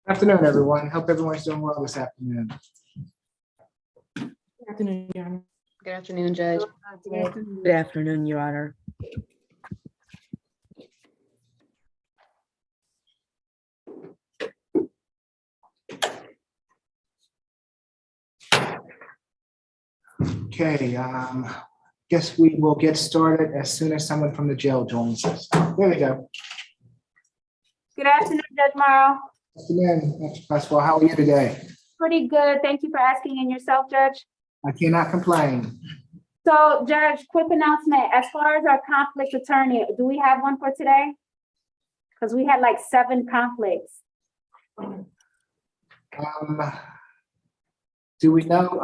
Afternoon, everyone. Hope everyone's doing well this afternoon. Good afternoon, Your Honor. Good afternoon, Judge. Good afternoon, Your Honor. Okay, guess we will get started as soon as someone from the jail joins us. There we go. Good afternoon, Judge Morrow. Afternoon, Mr. Pascal. How are you today? Pretty good. Thank you for asking. And yourself, Judge? I cannot complain. So, Judge, quick announcement. As far as our conflict attorney, do we have one for today? Because we had like 7 conflicts. Do we know?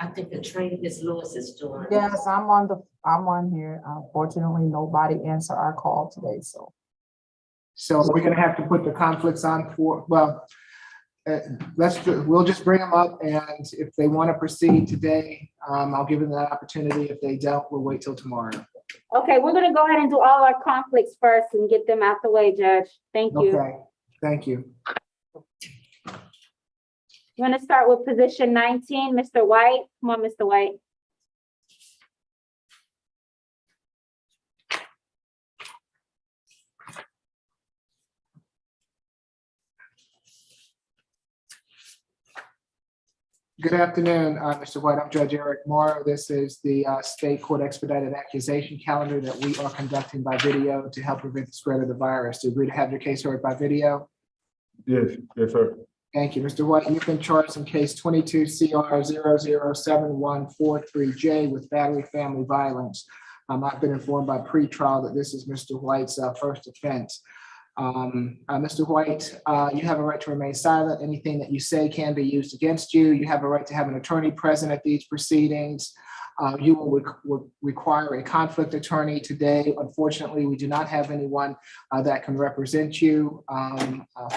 I think the train Ms. Lewis is doing. Yes, I'm on here. Unfortunately, nobody answered our call today, so. So we're gonna have to put the conflicts on for, well, we'll just bring them up, and if they want to proceed today, I'll give them that opportunity. If they don't, we'll wait till tomorrow. Okay, we're gonna go ahead and do all our conflicts first and get them out the way, Judge. Thank you. Okay, thank you. You want to start with position 19, Mr. White? Come on, Mr. White. Good afternoon, Mr. White. I'm Judge Eric Morrow. This is the state court expedited accusation calendar that we are conducting by video to help prevent the spread of the virus. Do you agree to have your case heard by video? Yes, sir. Thank you, Mr. White. You've been charged in case 22 CR 007143J with battery family violence. I've been informed by pretrial that this is Mr. White's first offense. Mr. White, you have a right to remain silent. Anything that you say can be used against you. You have a right to have an attorney present at these proceedings. You will require a conflict attorney today. Unfortunately, we do not have anyone that can represent you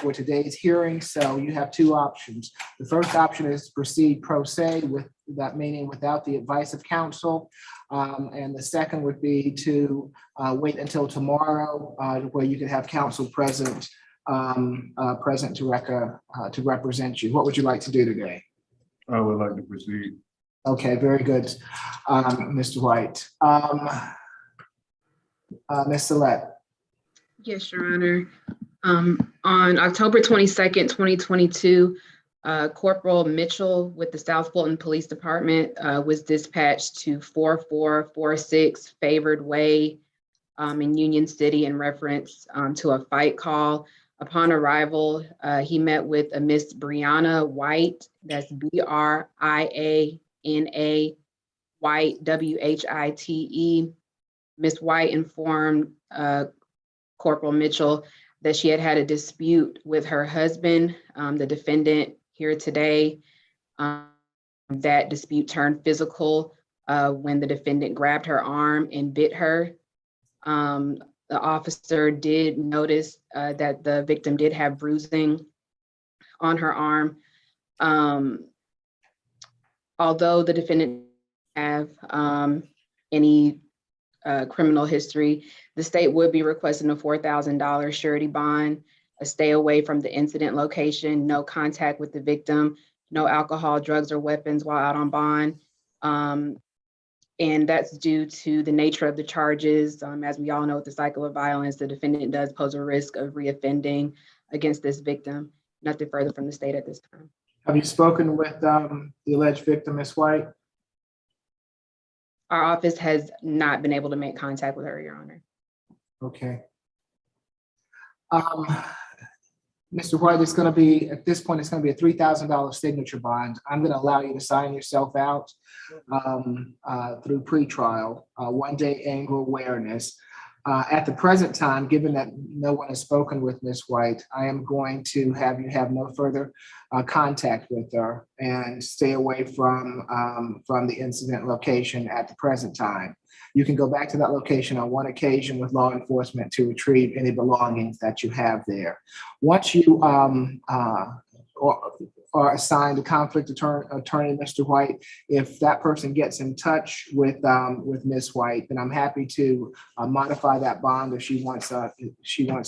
for today's hearing. So you have 2 options. The first option is to proceed pro se, with that meaning without the advice of counsel. And the second would be to wait until tomorrow, where you can have counsel present to represent you. What would you like to do today? I would like to proceed. Okay, very good, Mr. White. Ms. Salette. Yes, Your Honor. On October 22nd, 2022, Corporal Mitchell with the South Fulton Police Department was dispatched to 4446 Favored Way in Union City in reference to a fight call. Upon arrival, he met with a Miss Brianna White, that's BRIANA White, WHITE. Miss White informed Corporal Mitchell that she had had a dispute with her husband, the defendant here today. That dispute turned physical when the defendant grabbed her arm and bit her. The officer did notice that the victim did have bruising on her arm. Although the defendant have any criminal history, the state would be requesting a $4,000 surety bond, a stay away from the incident location, no contact with the victim, no alcohol, drugs, or weapons while out on bond. And that's due to the nature of the charges. As we all know, with the cycle of violence, the defendant does pose a risk of reoffending against this victim. Nothing further from the state at this time. Have you spoken with the alleged victim, Ms. White? Our office has not been able to make contact with her, Your Honor. Okay. Mr. White, it's going to be, at this point, it's going to be a $3,000 signature bond. I'm going to allow you to sign yourself out through pretrial, 1-day anger awareness. At the present time, given that no one has spoken with Ms. White, I am going to have you have no further contact with her and stay away from the incident location at the present time. You can go back to that location on one occasion with law enforcement to retrieve any belongings that you have there. Once you, are assigned a conflict attorney, Mr. White. If that person gets in touch with Ms. White, then I'm happy to modify that bond if she wants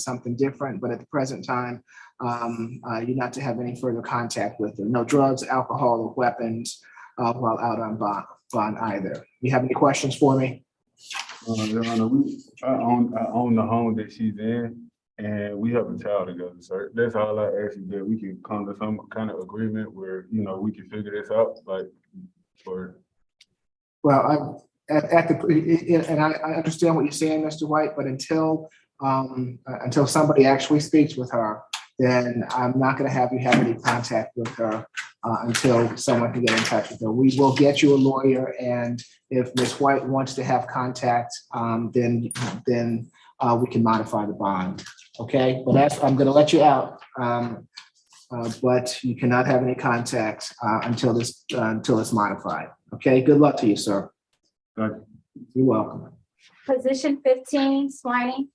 something different. But at the present time, you're not to have any further contact with her. No drugs, alcohol, or weapons while out on bond either. You have any questions for me? Your Honor, I own the home that she's in, and we have a child together, sir. That's all I ask you, that we can come to some kind of agreement where, you know, we can figure this out, like, for. Well, and I understand what you're saying, Mr. White, but until somebody actually speaks with her, then I'm not going to have you have any contact with her until someone can get in touch with her. We will get you a lawyer, and if Ms. White wants to have contact, then we can modify the bond. Okay, but I'm going to let you out, but you cannot have any contact until it's modified. Okay, good luck to you, sir. Thank you. You're welcome. Position 15, Swiney.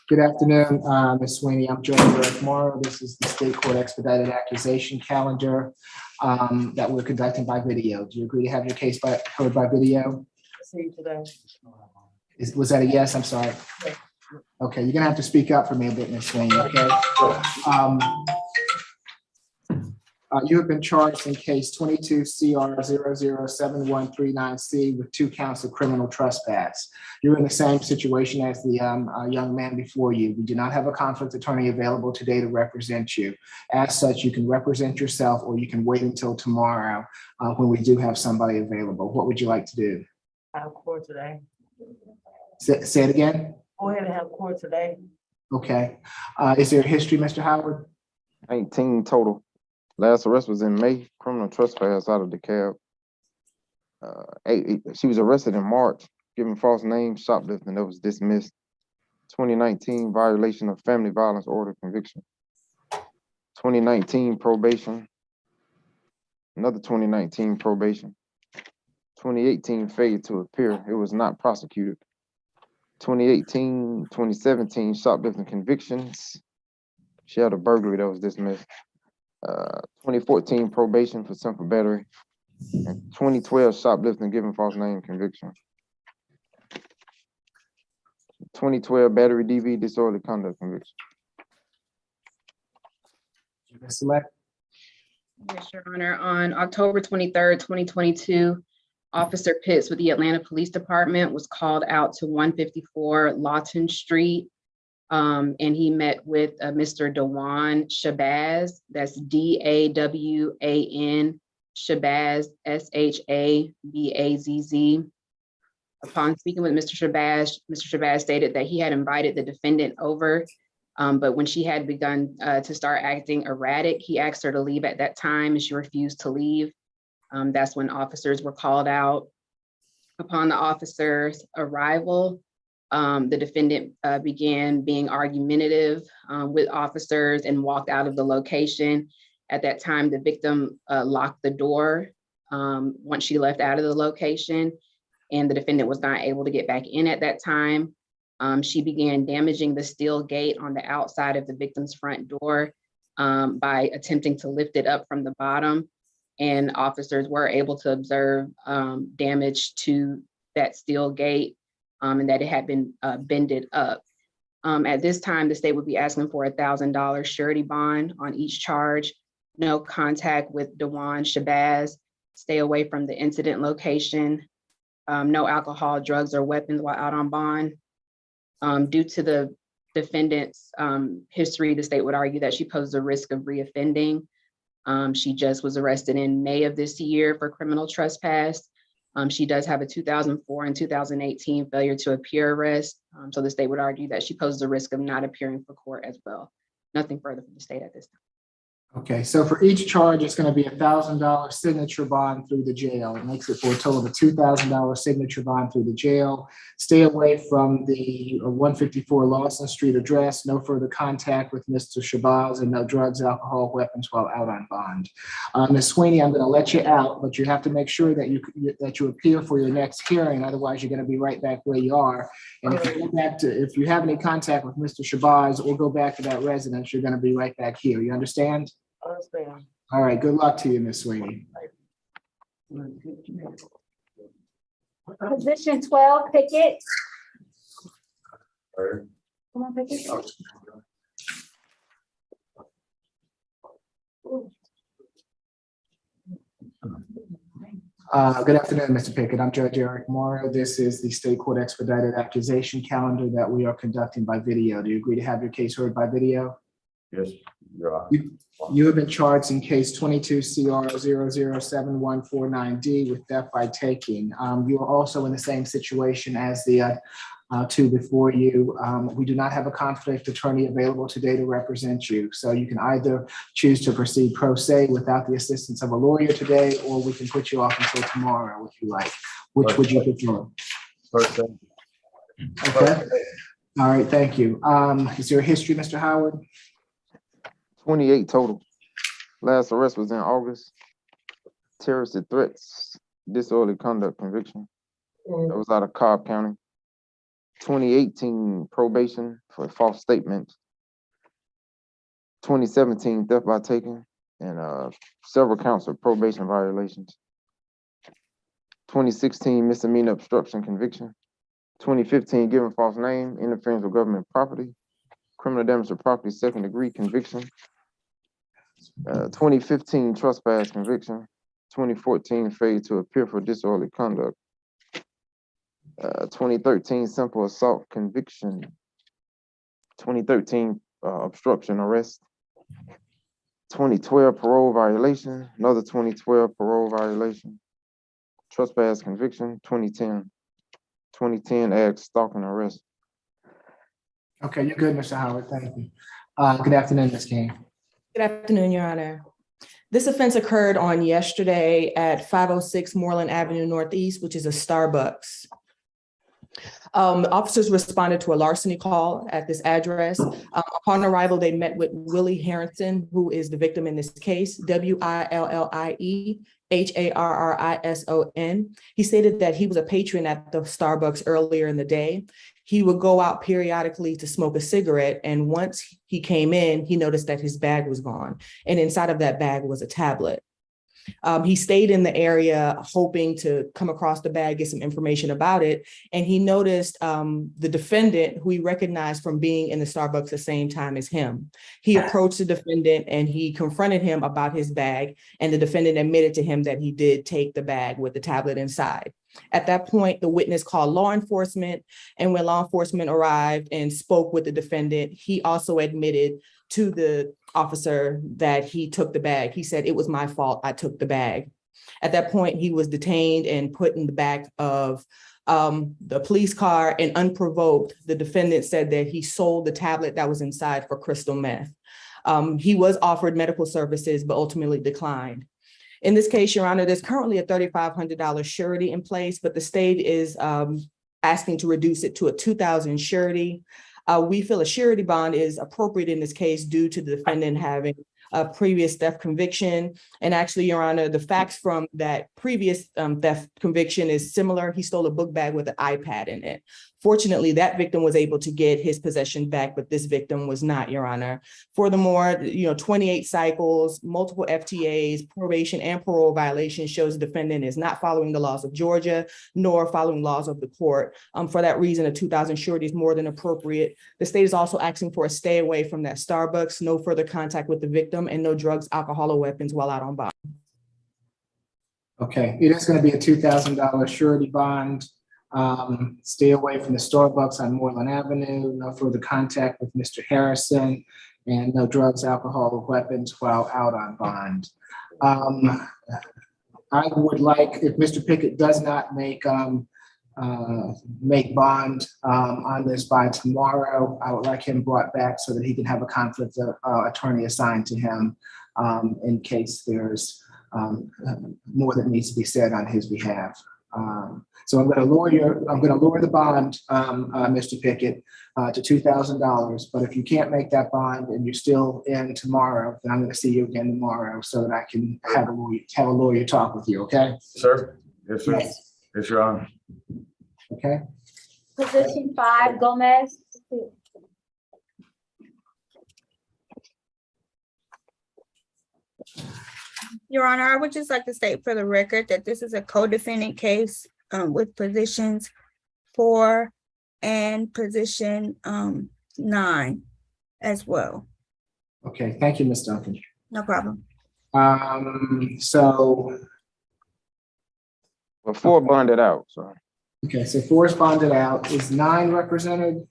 Good afternoon, Ms. Sweeney. I'm Joe Morrow. This is the State Court Expedited Accusation Calendar that we're conducting by video. Do you agree to have your case heard by video? Was that a yes? I'm sorry. Okay, you're gonna have to speak up for me a bit, Ms. Sweeney, okay? You have been charged in case 22 CR 007139C with 2 counts of criminal trespass. You're in the same situation as the young man before you. We do not have a conflict attorney available today to represent you. As such, you can represent yourself, or you can wait until tomorrow when we do have somebody available. What would you like to do? I have court today. Say it again? Go ahead and have court today. Okay. Is there a history, Mr. Howard? 19 total. Last arrest was in May, criminal trespass out of the cab. She was arrested in March, giving false names, shoplifting, that was dismissed. 2019 violation of family violence order conviction. 2019 probation. Another 2019 probation. 2018 failure to appear. It was not prosecuted. 2018, 2017 shoplifting convictions. She had a burglary that was dismissed. 2014 probation for simple battery, and 2012 shoplifting giving false name conviction. 2012 battery DV disorderly conduct conviction. Select. Yes, Your Honor. On October 23rd, 2022, Officer Pitts with the Atlanta Police Department was called out to 154 Lawton Street. And he met with Mr. Dawan Shabazz, that's DAWAN, Shabazz, SHABAZZ. Upon speaking with Mr. Shabazz stated that he had invited the defendant over, but when she had begun to start acting erratic, he asked her to leave at that time, and she refused to leave. That's when officers were called out. Upon the officer's arrival, the defendant began being argumentative with officers and walked out of the location. At that time, the victim locked the door once she left out of the location, and the defendant was not able to get back in at that time. She began damaging the steel gate on the outside of the victim's front door by attempting to lift it up from the bottom, and officers were able to observe damage to that steel gate, and that it had been bended up. At this time, the state would be asking for $1,000 surety bond on each charge, no contact with Dawan Shabazz, stay away from the incident location, no alcohol, drugs, or weapons while out on bond. Due to the defendant's history, the state would argue that she poses a risk of reoffending. She just was arrested in May of this year for criminal trespass. She does have a 2004 and 2018 failure to appear arrest. So the state would argue that she poses a risk of not appearing for court as well. Nothing further from the state at this time. Okay, so for each charge, it's going to be $1,000 signature bond through the jail. It makes it for a total of a $2,000 signature bond through the jail. Stay away from the 154 Lawson Street address. No further contact with Mr. Shabazz, and no drugs, alcohol, weapons while out on bond. Ms. Sweeney, I'm going to let you out, but you have to make sure that you appear for your next hearing. Otherwise, you're going to be right back where you are. And if you have any contact with Mr. Shabazz or go back to that residence, you're going to be right back here. You understand? Understand. All right, good luck to you, Ms. Sweeney. Position 12, Pickett. Come on, Pickett. Good afternoon, Mr. Pickett. I'm Judge Eric Morrow. This is the state court expedited accusation calendar that we are conducting by video. Do you agree to have your case heard by video? Yes, Your Honor. You have been charged in case 22 CR 007149D with theft by taking. You are also in the same situation as the two before you. We do not have a conflict attorney available today to represent you. So you can either choose to proceed pro se without the assistance of a lawyer today, or we can put you off until tomorrow if you like. Which would you prefer? Okay. All right, thank you. Is there a history, Mr. Howard? 28 total. Last arrest was in August. Terrorist threats, disorderly conduct conviction. That was out of Cobb County. 2018 probation for false statement. 2017 theft by taking, and several counts of probation violations. 2016 misdemeanor obstruction conviction. 2015 giving false name, interference with government property, criminal damage to property, second degree conviction. 2015 trespass conviction. 2014 failure to appear for disorderly conduct. 2013 simple assault conviction. 2013 obstruction arrest. 2012 parole violation, another 2012 parole violation. Trespass conviction, 2010. 2010 ag stalking arrest. Okay, you're good, Mr. Howard. Thank you. Good afternoon, Ms. King. Good afternoon, Your Honor. This offense occurred on yesterday at 506 Moreland Avenue Northeast, which is a Starbucks. Officers responded to a larceny call at this address. Upon arrival, they met with Willie Harrison, who is the victim in this case, WILLIEHARRISON. He stated that he was a patron at the Starbucks earlier in the day. He would go out periodically to smoke a cigarette, and once he came in, he noticed that his bag was gone, and inside of that bag was a tablet. He stayed in the area hoping to come across the bag, get some information about it. And he noticed the defendant, who he recognized from being in the Starbucks the same time as him. He approached the defendant and he confronted him about his bag. And the defendant admitted to him that he did take the bag with the tablet inside. At that point, the witness called law enforcement. And when law enforcement arrived and spoke with the defendant, he also admitted to the officer that he took the bag. He said, "It was my fault, I took the bag." At that point, he was detained and put in the back of the police car, and unprovoked, the defendant said that he sold the tablet that was inside for crystal meth. He was offered medical services, but ultimately declined. In this case, Your Honor, there's currently a $3,500 surety in place, but the state is asking to reduce it to a $2,000 surety. We feel a surety bond is appropriate in this case due to the defendant having a previous theft conviction. And actually, Your Honor, the facts from that previous theft conviction is similar. He stole a book bag with an iPad in it. Fortunately, that victim was able to get his possession back, but this victim was not, Your Honor. Furthermore, 28 cycles, multiple FTAs, probation and parole violations shows the defendant is not following the laws of Georgia, nor following laws of the court. For that reason, a $2,000 surety is more than appropriate. The state is also asking for a stay away from that Starbucks, no further contact with the victim, and no drugs, alcohol, or weapons while out on bond. Okay, it is going to be a $2,000 surety bond. Stay away from the Starbucks on Moreland Avenue, no further contact with Mr. Harrison, and no drugs, alcohol, or weapons while out on bond. I would like, if Mr. Pickett does not make bond on this by tomorrow, I would like him brought back so that he can have a conflict attorney assigned to him in case there's more that needs to be said on his behalf. So I'm going to lower the bond, Mr. Pickett, to $2,000. But if you can't make that bond and you're still in tomorrow, then I'm going to see you again tomorrow so that I can have a lawyer talk with you. Okay? Sir? Yes, sir. Yes, Your Honor. Okay. Position 5, Gomez. Your Honor, I would just like to state for the record that this is a co-defendant case with positions 4 and position 9 as well. Okay. Thank you, Ms. Duncan. No problem. So, But 4 bonded out, so. okay, so 4 is bonded out. Is 9 represented?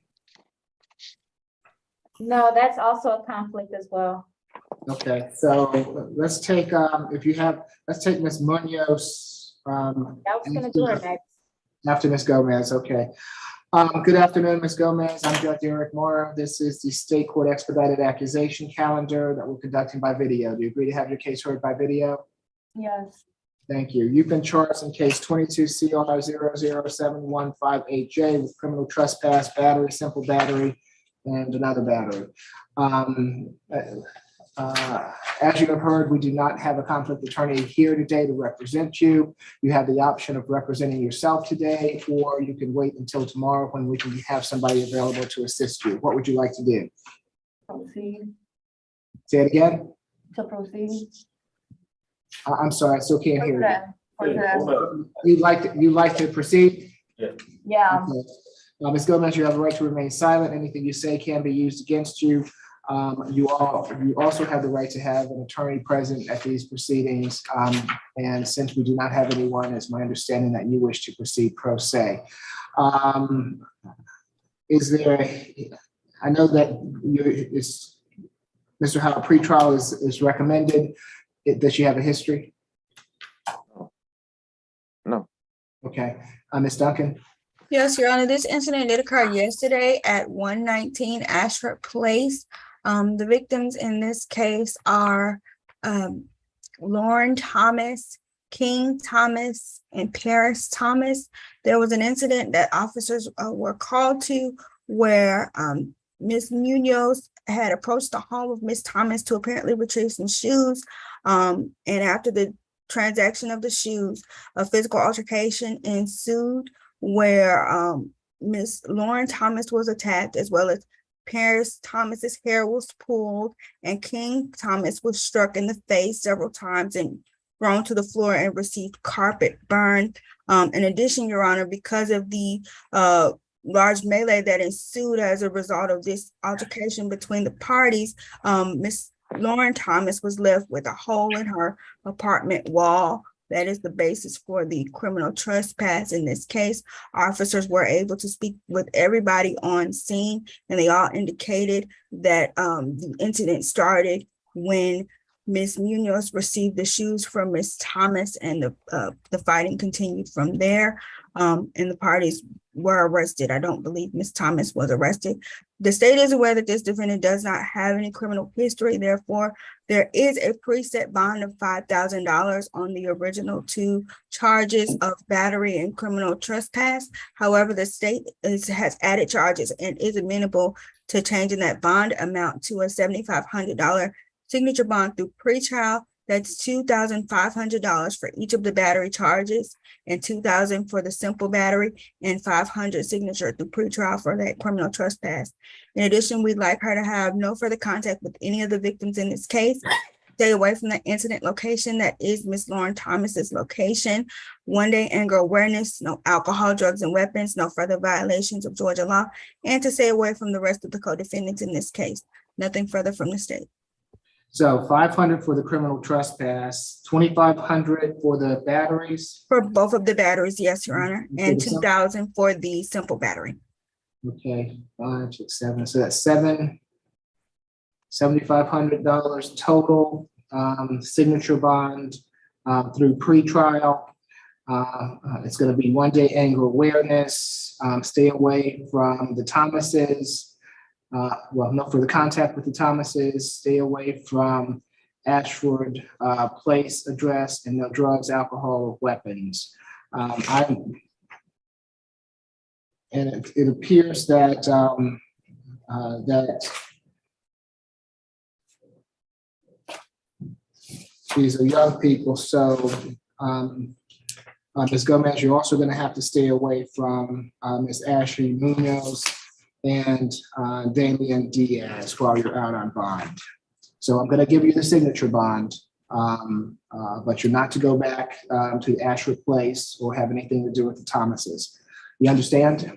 No, that's also a conflict as well. Okay, so let's take, let's take Ms. Munoz. I was gonna do her next. After Ms. Gomez, okay. Good afternoon, Ms. Gomez. I'm Judge Eric Morrow. This is the State Court Expedited Accusation Calendar that we're conducting by video. Do you agree to have your case heard by video? Yes. Thank you. You've been charged in case 22 CR 007158J with criminal trespass, battery, simple battery, and another battery. As you have heard, we do not have a conflict attorney here today to represent you. You have the option of representing yourself today, or you can wait until tomorrow when we can have somebody available to assist you. What would you like to do? Proceed. Say it again. To proceed. I'm sorry, I still can't hear you. Okay. You'd like to proceed? Yeah. Okay. Ms. Gomez, you have a right to remain silent. Anything you say can be used against you. You also have the right to have an attorney present at these proceedings. And since we do not have anyone, it's my understanding that you wish to proceed pro se. Is there, I know that Mr. Howard, pretrial is recommended. Does she have a history? No. Okay. Ms. Duncan? Yes, Your Honor, this incident did occur yesterday at 119 Ashford Place. The victims in this case are Lauren Thomas, King Thomas, and Paris Thomas. There was an incident that officers were called to where Ms. Munoz had approached the home of Ms. Thomas to apparently retrieve some shoes. And after the transaction of the shoes, a physical altercation ensued where Ms. Lauren Thomas was attacked, as well as Paris Thomas's hair was pulled, and King Thomas was struck in the face several times and thrown to the floor and received carpet burn. In addition, Your Honor, because of the large melee that ensued as a result of this altercation between the parties, Ms. Lauren Thomas was left with a hole in her apartment wall. That is the basis for the criminal trespass. In this case, officers were able to speak with everybody on scene, and they all indicated that the incident started when Ms. Munoz received the shoes from Ms. Thomas, and the fighting continued from there, and the parties were arrested. I don't believe Ms. Thomas was arrested. The state is aware that this defendant does not have any criminal history. Therefore, there is a preset bond of $5,000 on the original 2 charges of battery and criminal trespass. However, the state has added charges and is amenable to changing that bond amount to a $7,500 signature bond through pretrial. That's $2,500 for each of the battery charges, and $2,000 for the simple battery, and $500 signature through pretrial for that criminal trespass. In addition, we'd like her to have no further contact with any of the victims in this case. Stay away from the incident location that is Ms. Lauren Thomas's location. 1-day anger awareness, no alcohol, drugs, and weapons, no further violations of Georgia law, and to stay away from the rest of the co-defendants in this case. Nothing further from the state. So $500 for the criminal trespass, $2,500 for the batteries. For both of the batteries, yes, Your Honor, and $2,000 for the simple battery. Okay, 5, 6, 7. So that's $7,500 total. Signature bond through pretrial. It's going to be 1-day anger awareness. Stay away from the Thomases. Well, no further contact with the Thomases. Stay away from Ashford Place address, and no drugs, alcohol, or weapons. And it appears that these are young people, so Ms. Gomez, you're also going to have to stay away from Ms. Ashley Munoz and Damian Diaz while you're out on bond. So I'm going to give you the signature bond, but you're not to go back to Ashford Place or have anything to do with the Thomases. You understand?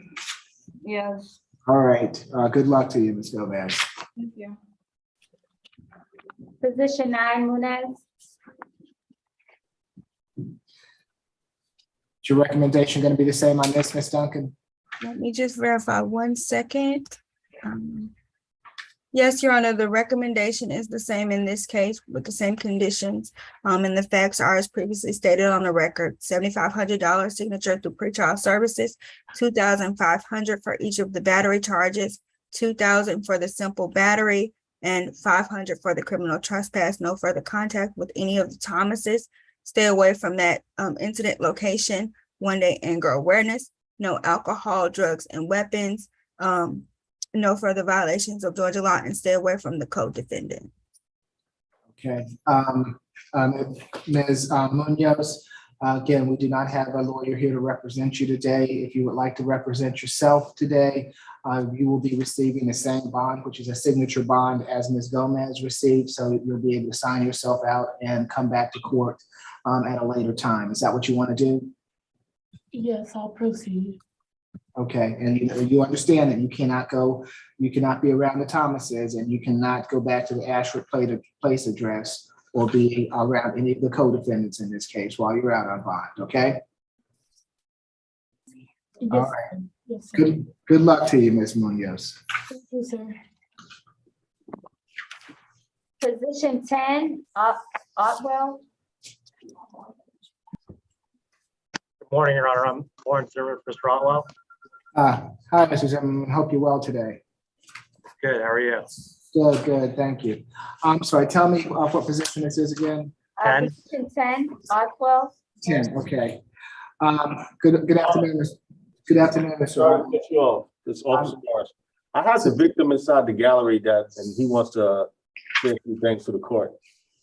Yes. All right. Good luck to you, Ms. Gomez. Thank you. Position 9, Munez. Is your recommendation going to be the same on this, Ms. Duncan? Let me just verify 1 second. Yes, Your Honor, the recommendation is the same in this case with the same conditions. And the facts are as previously stated on the record, $7,500 signature through pretrial services, $2,500 for each of the battery charges, $2,000 for the simple battery, and $500 for the criminal trespass. No further contact with any of the Thomases. Stay away from that incident location. 1-day anger awareness. No alcohol, drugs, and weapons. No further violations of Georgia law, and stay away from the co-defendant. Okay. Ms. Munoz, again, we do not have a lawyer here to represent you today. If you would like to represent yourself today, you will be receiving the same bond, which is a signature bond, as Ms. Gomez received. So you'll be able to sign yourself out and come back to court at a later time. Is that what you want to do? Yes, I'll proceed. Okay, and you understand that you cannot be around the Thomases, and you cannot go back to the Ashford Place address or be around any of the co-defendants in this case while you're out on bond, okay? Yes, All right. Yes, sir. Good luck to you, Ms. Munoz. Thank you, sir. Position 10, Otwell. Good morning, Your Honor. I'm Warren Zimmer, Mr. Otwell. Hi, Mr. Zimmerman. Hope you're well today. Good, how are you? Good, thank you. I'm sorry, tell me what position this is again? 10. Position 10, Otwell. 10, okay. Good afternoon, good afternoon, Mr. Sorry to cut you off. It's Officer Morris. I have the victim inside the gallery and he wants to say a few things to the court.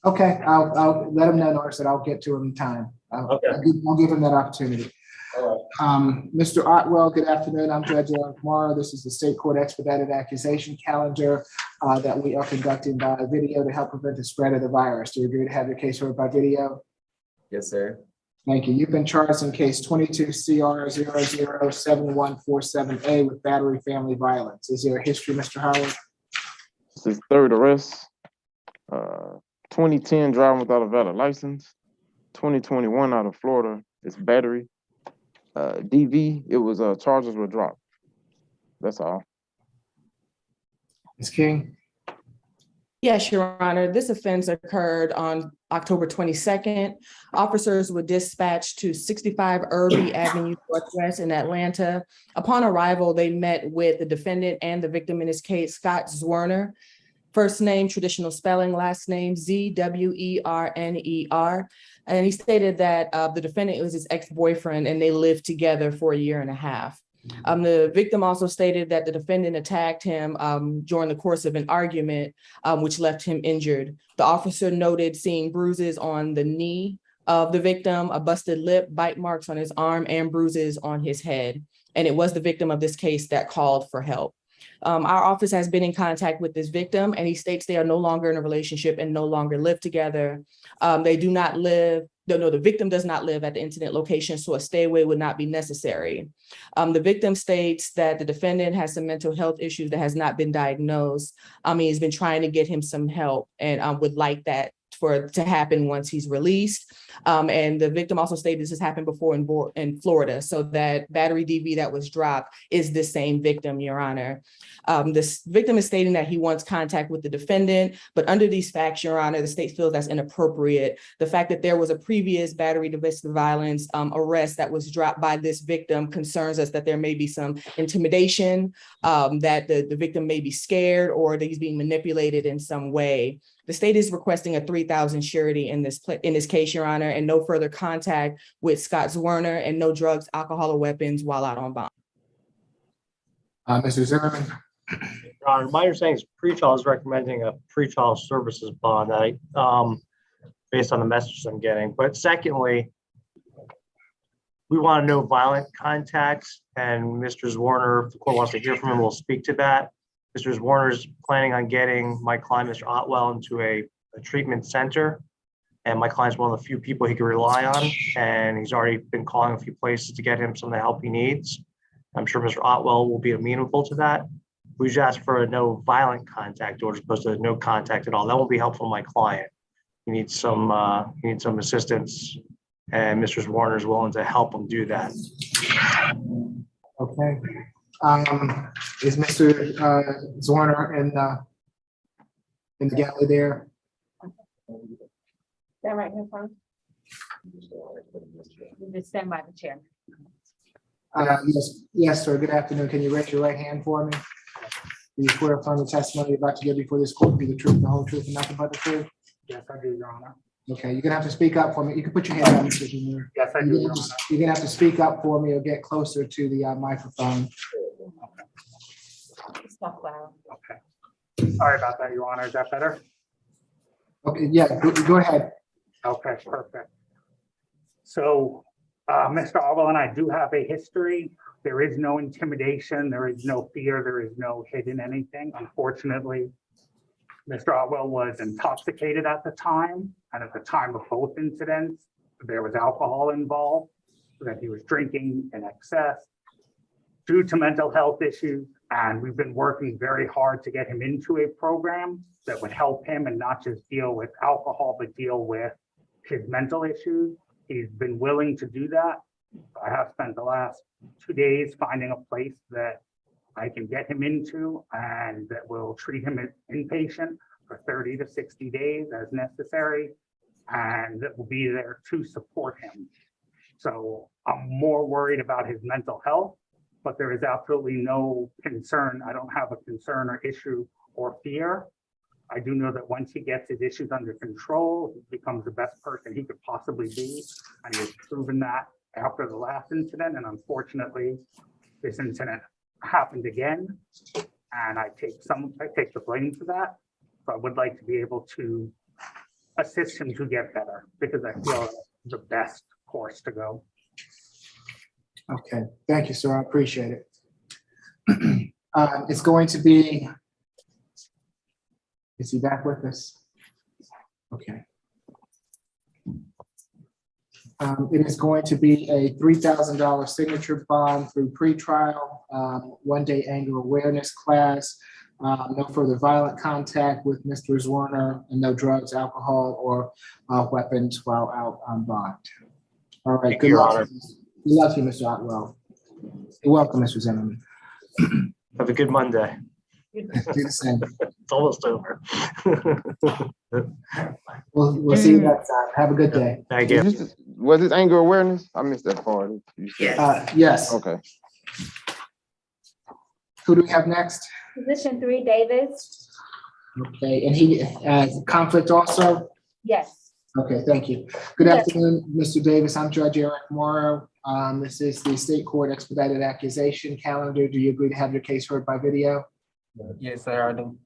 Okay, I'll let him know, Norris, that I'll get to him in time. Okay. I'll give him that opportunity. All right. Mr. Otwell, good afternoon. I'm Judge Aaron Kamara. This is the State Court Expedited Accusation Calendar that we are conducting by video to help prevent the spread of the virus. Do you agree to have your case heard by video? Yes, sir. Thank you. You've been charged in case 22 CR 007147A with battery family violence. Is there a history, Mr. Howard? This is third arrest. 2010 driving without a valid license. 2021 out of Florida. It's battery. DV, it was charges were dropped. That's all. Ms. King? Yes, Your Honor. This offense occurred on October 22nd. Officers were dispatched to 65 Irby Avenue Northwest in Atlanta. Upon arrival, they met with the defendant and the victim in this case, Scott Zwerner. First name, traditional spelling, last name, Zwerner. And he stated that the defendant was his ex-boyfriend and they lived together for a year and a half. The victim also stated that the defendant attacked him during the course of an argument, which left him injured. The officer noted seeing bruises on the knee of the victim, a busted lip, bite marks on his arm, and bruises on his head. And it was the victim of this case that called for help. Our office has been in contact with this victim, and he states they are no longer in a relationship and no longer live together. They do not live, no, the victim does not live at the incident location, so a stay away would not be necessary. The victim states that the defendant has some mental health issues that has not been diagnosed. He's been trying to get him some help and would like that to happen once he's released. And the victim also stated this has happened before in Florida. So that battery DV that was dropped is the same victim, Your Honor. This victim is stating that he wants contact with the defendant, but under these facts, Your Honor, the state feels that's inappropriate. The fact that there was a previous battery domestic violence arrest that was dropped by this victim concerns us that there may be some intimidation, that the victim may be scared or that he's being manipulated in some way. The state is requesting a 3,000 surety in this case, Your Honor, and no further contact with Scott Zwerner and no drugs, alcohol, or weapons while out on bond. Mr. Zimmerman. Your Honor, my understanding is pretrial is recommending a pretrial services bond, based on the messages I'm getting. But secondly, we want to know violent contacts, and Mr. Zwerner, if the court wants to hear from him, we'll speak to that. Mr. Zwerner is planning on getting my client, Mr. Otwell, into a treatment center. And my client's one of the few people he can rely on. And he's already been calling a few places to get him some of the help he needs. I'm sure Mr. Otwell will be amenable to that. We just ask for a no violent contact order as opposed to no contact at all. That won't be helpful to my client. He needs some assistance, and Mr. Zwerner is willing to help him do that. Okay. Is Mr. Zwerner in the gallery there? Stand right here, front. You just stand by the chair. Yes, sir. Good afternoon. Can you raise your right hand for me? Do you swear affirm the testimony you're about to give before this court be the truth, the whole truth, and nothing but the truth? Yes, I do, Your Honor. Okay, you're gonna have to speak up for me. You can put your hand on, Mr. Zwerner. Yes, I do, Your Honor. You're gonna have to speak up for me or get closer to the microphone. Just talk loud. Okay. Sorry about that, Your Honor. Is that better? Okay, yeah, go ahead. Okay, perfect. So, Mr. Otwell and I do have a history. There is no intimidation. There is no fear. There is no hidden anything. Unfortunately, Mr. Otwell was intoxicated at the time, and at the time of both incidents, there was alcohol involved, that he was drinking in excess due to mental health issues. And we've been working very hard to get him into a program that would help him and not just deal with alcohol, but deal with his mental issues. He's been willing to do that. I have spent the last 2 days finding a place that I can get him into and that will treat him as inpatient for 30 to 60 days as necessary, and that will be there to support him. So I'm more worried about his mental health, but there is absolutely no concern. I don't have a concern or issue or fear. I do know that once he gets his issues under control, he becomes the best person he could possibly be. And he has proven that after the last incident. And unfortunately, this incident happened again. And I take the blame for that. So I would like to be able to assist him to get better, because I feel that's the best course to go. Okay, thank you, sir. I appreciate it. It's going to be, is he back with us? Okay. It is going to be a $3,000 signature bond through pretrial, 1-day anger awareness class, no further violent contact with Mr. Zwerner, and no drugs, alcohol, or weapons while out on bond. All right, good luck. We love you, Mr. Otwell. You're welcome, Mr. Zimmerman. Have a good Monday. Do the same. It's almost over. We'll see you next time. Have a good day. Thank you. Was this anger awareness? I missed that part. Yes. Okay. Who do we have next? Position 3, Davis. Okay, and he conflict also? Yes. Okay, thank you. Good afternoon, Mr. Davis. I'm Judge Eric Morrow. This is the state court expedited accusation calendar. Do you agree to have your case heard by video? Yes, sir, I do.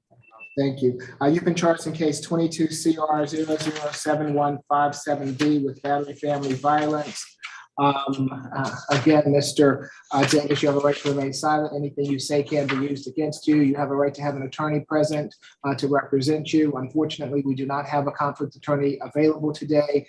Thank you. You've been charged in case 22 CR 007157B with battery family violence. Again, Mr. Davis, you have a right to remain silent. Anything you say can be used against you. You have a right to have an attorney present to represent you. Unfortunately, we do not have a conflict attorney available today.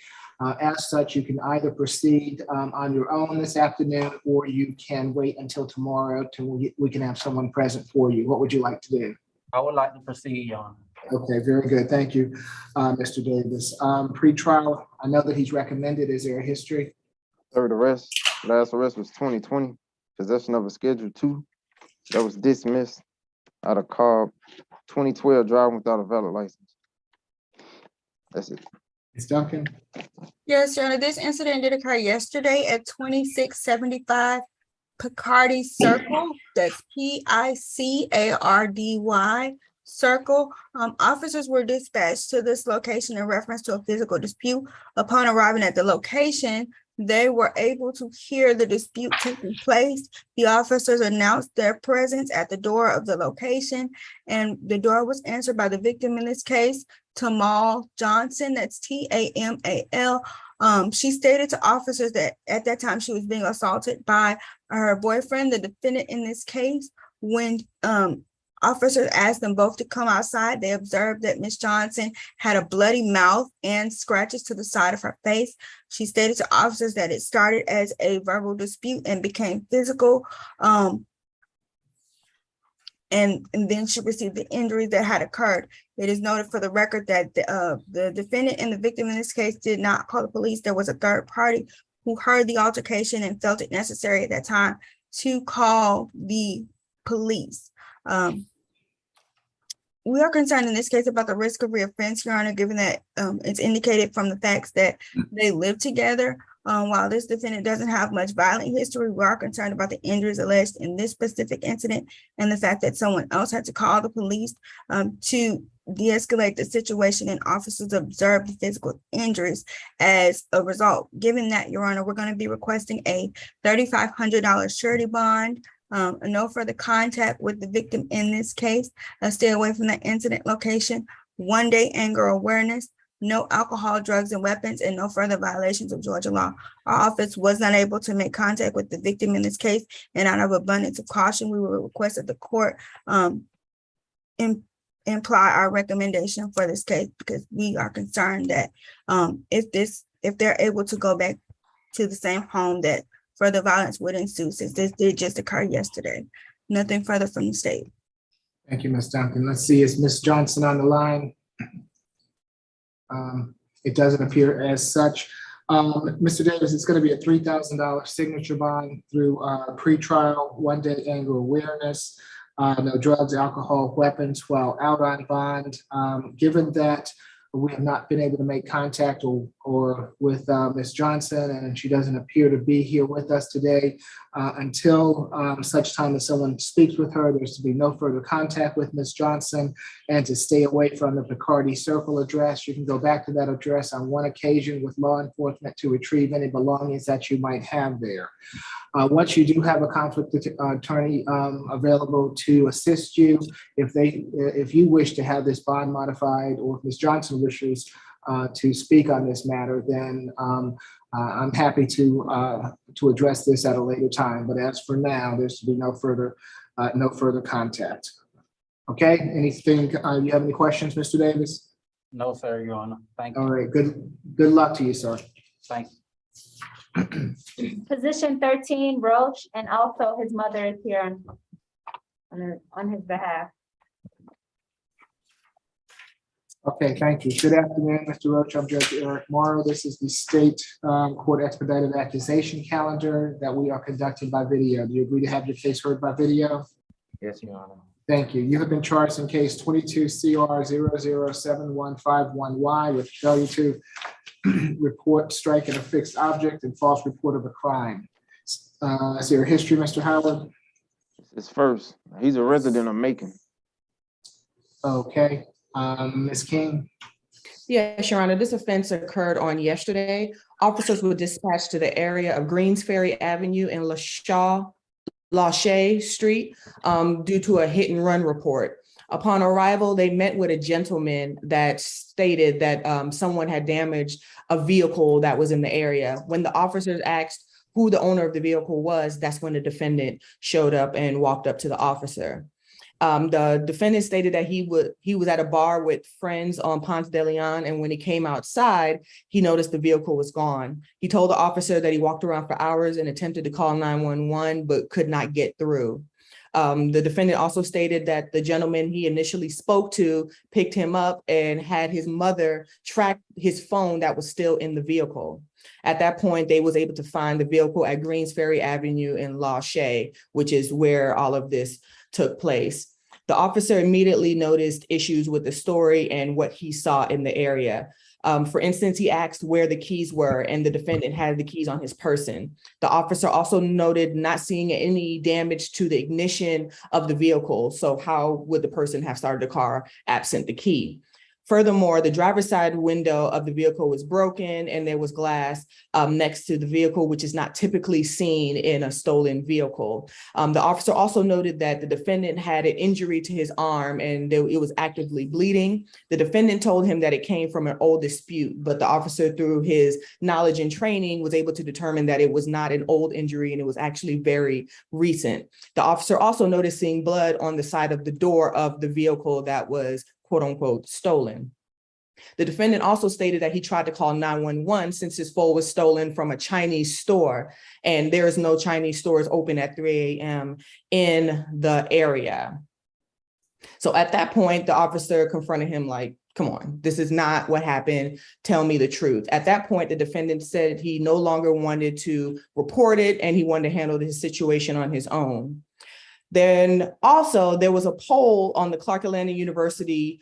As such, you can either proceed on your own this afternoon, or you can wait until tomorrow till we can have someone present for you. What would you like to do? I would like to proceed, Your Honor. Okay, very good. Thank you, Mr. Davis. Pre-trial, I know that he's recommended. Is there a history? Third arrest, last arrest was 2020, possession of a Schedule 2 that was dismissed out of car, 2012 driving without a valid license. That's it. Ms. Duncan? Yes, Your Honor, this incident did occur yesterday at 2675 Picardy Circle. That's PICARDY Circle. Officers were dispatched to this location in reference to a physical dispute. Upon arriving at the location, they were able to hear the dispute taking place. The officers announced their presence at the door of the location, and the door was answered by the victim in this case, Tamal Johnson, that's Tamal. She stated to officers that at that time she was being assaulted by her boyfriend, the defendant in this case. When officers asked them both to come outside, they observed that Ms. Johnson had a bloody mouth and scratches to the side of her face. She stated to officers that it started as a verbal dispute and became physical. And then she received the injuries that had occurred. It is noted for the record that the defendant and the victim in this case did not call the police. There was a third party who heard the altercation and felt it necessary at that time to call the police. We are concerned in this case about the risk of reoffense, Your Honor, given that it's indicated from the facts that they live together. While this defendant doesn't have much violent history, we are concerned about the injuries alleged in this specific incident and the fact that someone else had to call the police to de-escalate the situation, and officers observed the physical injuries as a result. Given that, Your Honor, we're going to be requesting a $3,500 surety bond. No further contact with the victim in this case, stay away from that incident location, 1 day anger awareness, no alcohol, drugs, and weapons, and no further violations of Georgia law. Our office was not able to make contact with the victim in this case, and out of abundance of caution, we will request that the court imply our recommendation for this case, because we are concerned that if they're able to go back to the same home, that further violence would ensue, since this did just occur yesterday. Nothing further from the state. Thank you, Ms. Duncan. Let's see, is Ms. Johnson on the line? It doesn't appear as such. Mr. Davis, it's going to be a $3,000 signature bond through pretrial 1 day anger awareness, no drugs, alcohol, weapons while out on bond. Given that we have not been able to make contact or with Ms. Johnson, and she doesn't appear to be here with us today, until such time as someone speaks with her, there's to be no further contact with Ms. Johnson, and to stay away from the Picardy Circle address. You can go back to that address on one occasion with law enforcement to retrieve any belongings that you might have there. Once you do have a conflict attorney available to assist you, if you wish to have this bond modified, or if Ms. Johnson wishes to speak on this matter, then I'm happy to address this at a later time. But as for now, there's to be no further contact. Okay. Anything? You have any questions, Mr. Davis? No, sir, Your Honor. Thank you. All right. Good luck to you, sir. Thanks. Position 13, Roach, and also his mother is here on his behalf. Okay, thank you. Good afternoon, Mr. Roach. I'm Judge Eric Morrow. This is the state court expedited accusation calendar that we are conducting by video. Do you agree to have your case heard by video? Yes, Your Honor. Thank you. You have been charged in case 22 CR 007151Y with failure to report, strike, and a fixed object and false report of a crime. Is there a history, Mr. Howard? It's first. He's a resident of Macon. Okay. Ms. King? Yes, Your Honor, this offense occurred on yesterday. Officers were dispatched to the area of Greens Ferry Avenue and LaShaye Street due to a hit and run report. Upon arrival, they met with a gentleman that stated that someone had damaged a vehicle that was in the area. When the officers asked who the owner of the vehicle was, that's when the defendant showed up and walked up to the officer. The defendant stated that he was at a bar with friends on Ponce de Leon, and when he came outside, he noticed the vehicle was gone. He told the officer that he walked around for hours and attempted to call 911, but could not get through. The defendant also stated that the gentleman he initially spoke to picked him up and had his mother track his phone that was still in the vehicle. At that point, they was able to find the vehicle at Greens Ferry Avenue in LaShaye, which is where all of this took place. The officer immediately noticed issues with the story and what he saw in the area. For instance, he asked where the keys were, and the defendant had the keys on his person. The officer also noted not seeing any damage to the ignition of the vehicle. So how would the person have started the car absent the key? Furthermore, the driver's side window of the vehicle was broken and there was glass next to the vehicle, which is not typically seen in a stolen vehicle. The officer also noted that the defendant had an injury to his arm and it was actively bleeding. The defendant told him that it came from an old dispute, but the officer, through his knowledge and training, was able to determine that it was not an old injury and it was actually very recent. The officer also noticed seeing blood on the side of the door of the vehicle that was quote unquote stolen. The defendant also stated that he tried to call 911 since his phone was stolen from a Chinese store, and there is no Chinese stores open at 3 a.m. in the area. So at that point, the officer confronted him like, come on, this is not what happened. Tell me the truth. At that point, the defendant said he no longer wanted to report it and he wanted to handle his situation on his own. Then also there was a pole on the Clark Atlanta University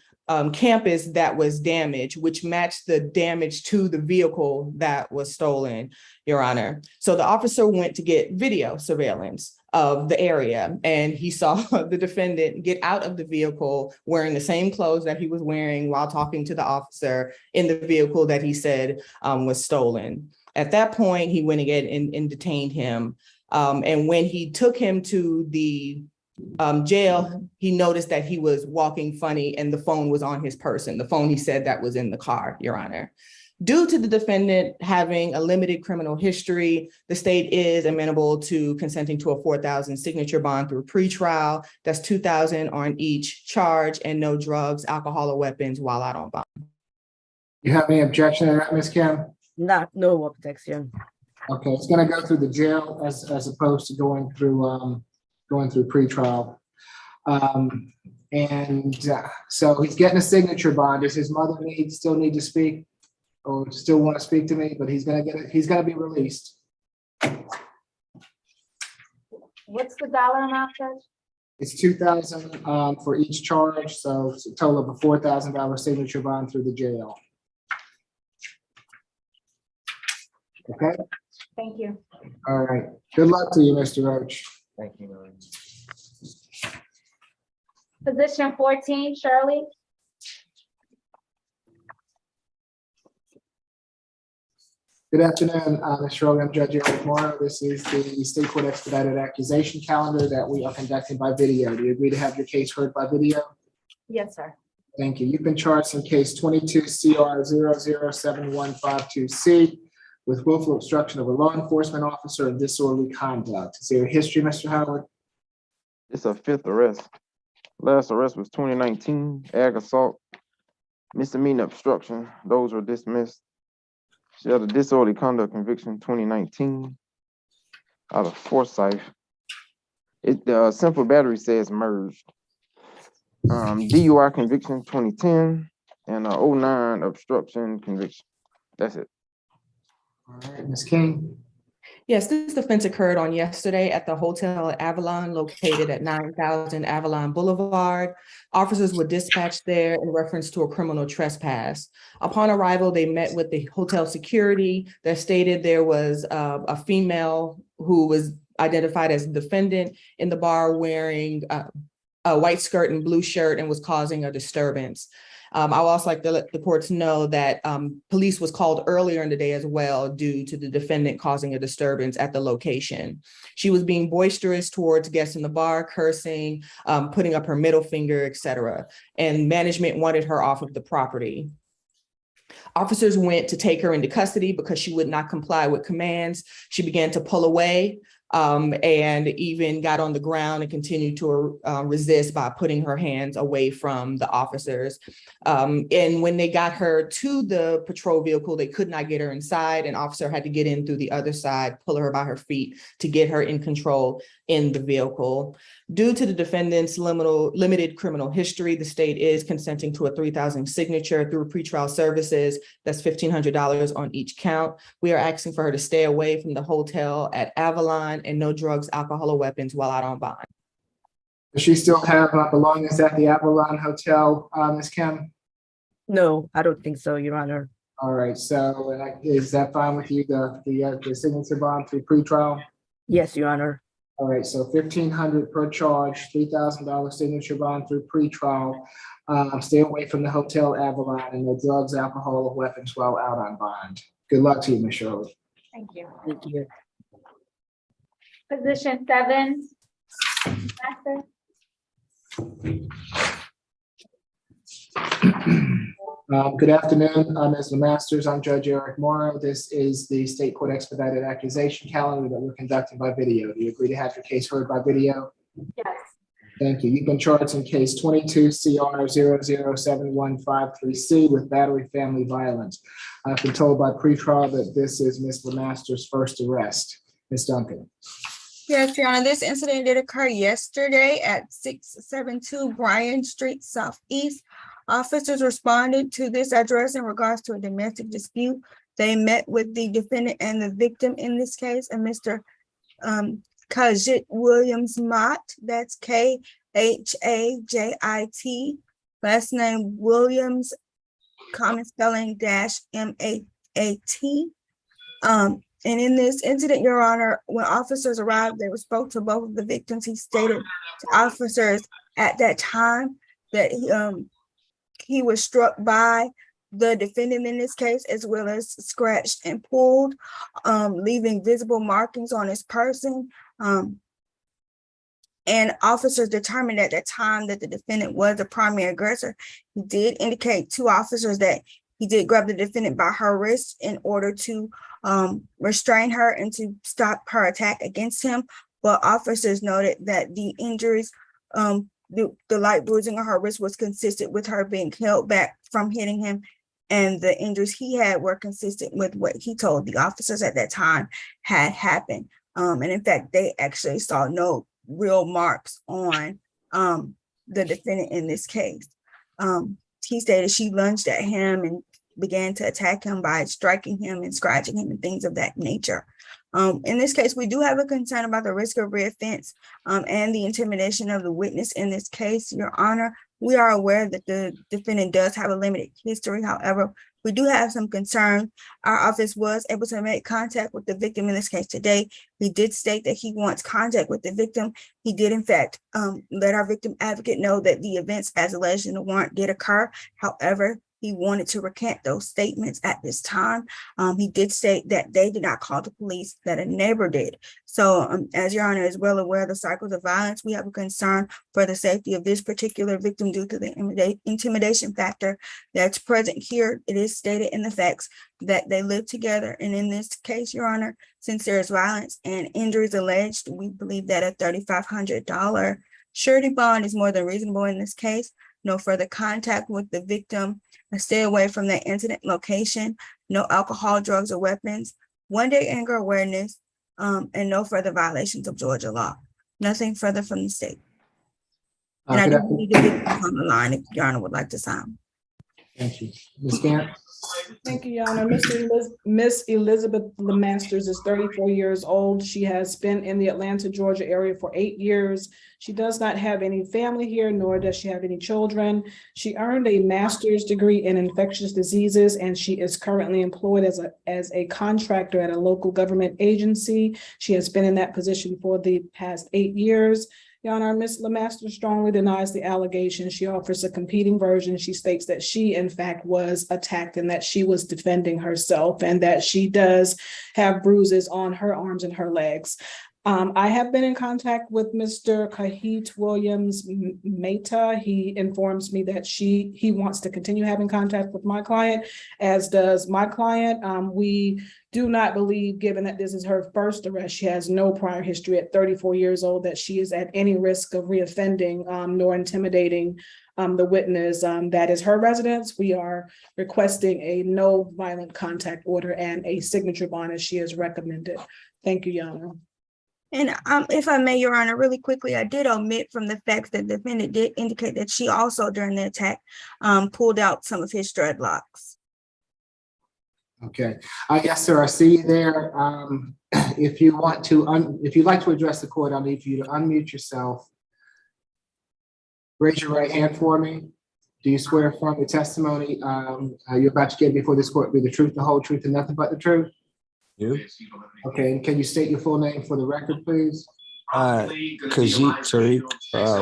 campus that was damaged, which matched the damage to the vehicle that was stolen, Your Honor. So the officer went to get video surveillance of the area, and he saw the defendant get out of the vehicle wearing the same clothes that he was wearing while talking to the officer in the vehicle that he said was stolen. At that point, he went again and detained him. And when he took him to the jail, he noticed that he was walking funny and the phone was on his person. The phone he said that was in the car, Your Honor. Due to the defendant having a limited criminal history, the state is amenable to consenting to a 4,000 signature bond through pretrial. That's 2,000 on each charge and no drugs, alcohol, or weapons while out on bond. You have any objection to that, Ms. Kim? No objection. Okay, it's gonna go through the jail as opposed to going through pretrial. So he's getting a signature bond. Does his mother still need to speak or still want to speak to me? But he's gonna get it. He's gonna be released. What's the dollar amount, Judge? It's 2,000 for each charge, so it's a total of a $4,000 signature bond through the jail. Okay. Thank you. All right. Good luck to you, Mr. Roach. Thank you, Marie. Position 14, Shirley. Good afternoon, Ms. Shirley. I'm Judge Eric Morrow. This is the State Court Expedited Accusation Calendar that we are conducting by video. Do you agree to have your case heard by video? Yes, sir. Thank you. You've been charged in case 22 CR 007152C with willful obstruction of a law enforcement officer and disorderly conduct. Is there a history, Mr. Howard? It's a fifth arrest. Last arrest was 2019, ag assault, misdemeanor obstruction. Those were dismissed. She had a disorderly conduct conviction 2019 out of Forsyth. The simple battery says merged. DUI conviction 2010 and a 09 obstruction conviction. That's it. All right, Ms. King. Yes, this offense occurred on yesterday at the Hotel at Avalon, located at 9,000 Avalon Boulevard. Officers were dispatched there in reference to a criminal trespass. Upon arrival, they met with the hotel security that stated there was a female who was identified as a defendant in the bar wearing a white skirt and blue shirt and was causing a disturbance. I would also like to let the courts know that police was called earlier in the day as well due to the defendant causing a disturbance at the location. She was being boisterous towards guests in the bar, cursing, putting up her middle finger, etc. And management wanted her off of the property. Officers went to take her into custody because she would not comply with commands. She began to pull away and even got on the ground and continued to resist by putting her hands away from the officers. And when they got her to the patrol vehicle, they could not get her inside. An officer had to get in through the other side, pull her by her feet to get her in control in the vehicle. Due to the defendant's limited criminal history, the state is consenting to a 3,000 signature through pretrial services. That's $1,500 on each count. We are asking for her to stay away from the hotel at Avalon and no drugs, alcohol, or weapons while out on bond. Does she still have belongings at the Avalon Hotel, Ms. Kim? No, I don't think so, Your Honor. All right, so is that fine with you, the signature bond through pretrial? Yes, Your Honor. All right, so $1,500 per charge, $3,000 signature bond through pretrial. Stay away from the Hotel Avalon and no drugs, alcohol, or weapons while out on bond. Good luck to you, Ms. Shirley. Thank you. Thank you. Position 7, Master. Good afternoon, Ms. Masters. I'm Judge Eric Morrow. This is the State Court Expedited Accusation Calendar that we're conducting by video. Do you agree to have your case heard by video? Yes. Thank you. You've been charged in case 22 CR 0071533C with battery family violence. I've been told by pretrial that this is Ms. Masters' first arrest. Ms. Duncan. Yes, Your Honor, this incident did occur yesterday at 672 Bryan Street Southeast. Officers responded to this address in regards to a domestic dispute. They met with the defendant and the victim in this case, and Mr. Kajit Williams Mott, that's Khajit, last name Williams, common spelling -MAAT. And in this incident, Your Honor, when officers arrived, they spoke to both of the victims. He stated to officers at that time that he was struck by the defendant in this case, as well as scratched and pulled, leaving visible markings on his person. And officers determined at that time that the defendant was the primary aggressor. He did indicate to officers that he did grab the defendant by her wrist in order to restrain her and to stop her attack against him. But officers noted that the injuries, the light bruising on her wrist was consistent with her being held back from hitting him. And the injuries he had were consistent with what he told the officers at that time had happened. And in fact, they actually saw no real marks on the defendant in this case. He stated she lunged at him and began to attack him by striking him and scratching him and things of that nature. In this case, we do have a concern about the risk of reoffense and the intimidation of the witness in this case, Your Honor. We are aware that the defendant does have a limited history. However, we do have some concern. Our office was able to make contact with the victim in this case today. He did state that he wants contact with the victim. He did, in fact, let our victim advocate know that the events as alleged in the warrant did occur. However, he wanted to recant those statements at this time. He did state that they did not call the police, that a neighbor did. So as Your Honor is well aware of the cycles of violence, we have a concern for the safety of this particular victim due to the intimidation factor that's present here. It is stated in the facts that they live together. And in this case, Your Honor, since there is violence and injuries alleged, we believe that a $3,500 surety bond is more than reasonable in this case. No further contact with the victim, stay away from that incident location, no alcohol, drugs, or weapons, 1-day anger awareness, and no further violations of Georgia law. Nothing further from the state. And I do need the victims on the line if Your Honor would like to sign. Thank you. Ms. Gant? Thank you, Your Honor. Miss Elizabeth LeMasters is 34 years old. She has been in the Atlanta, Georgia area for 8 years. She does not have any family here, nor does she have any children. She earned a master's degree in infectious diseases, and she is currently employed as a contractor at a local government agency. She has been in that position for the past 8 years. Your Honor, Ms. LeMaster strongly denies the allegation. She offers a competing version. She states that she, in fact, was attacked and that she was defending herself and that she does have bruises on her arms and her legs. I have been in contact with Mr. Khajit Williams Mata. He informs me that he wants to continue having contact with my client, as does my client. We do not believe, given that this is her first arrest, she has no prior history at 34 years old, that she is at any risk of reoffending nor intimidating the witness. That is her residence. We are requesting a no violent contact order and a signature bond as she has recommended. Thank you, Your Honor. And if I may, Your Honor, really quickly, I did omit from the facts that the defendant did indicate that she also, during the attack, pulled out some of his dreadlocks. Okay. Yes, sir. I see you there. If you want to, if you'd like to address the court, I'll need for you to unmute yourself. Raise your right hand for me. Do you swear affirm the testimony you're about to give before this court be the truth, the whole truth, and nothing but the truth? Okay, and can you state your full name for the record, please? Khajiit Tariq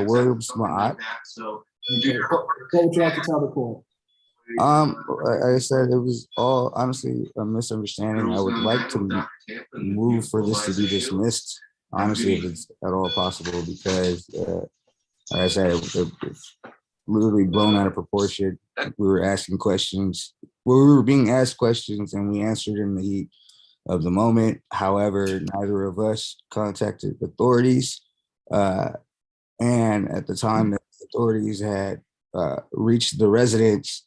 Williams Ma'at. Okay, what would you like to tell the court? Like I said, it was all honestly a misunderstanding. I would like to move for this to be dismissed, honestly, if it's at all possible, because like I said, it's literally blown out of proportion. We were asking questions. Well, we were being asked questions and we answered in the heat of the moment. However, neither of us contacted authorities. And at the time that the authorities had reached the residence,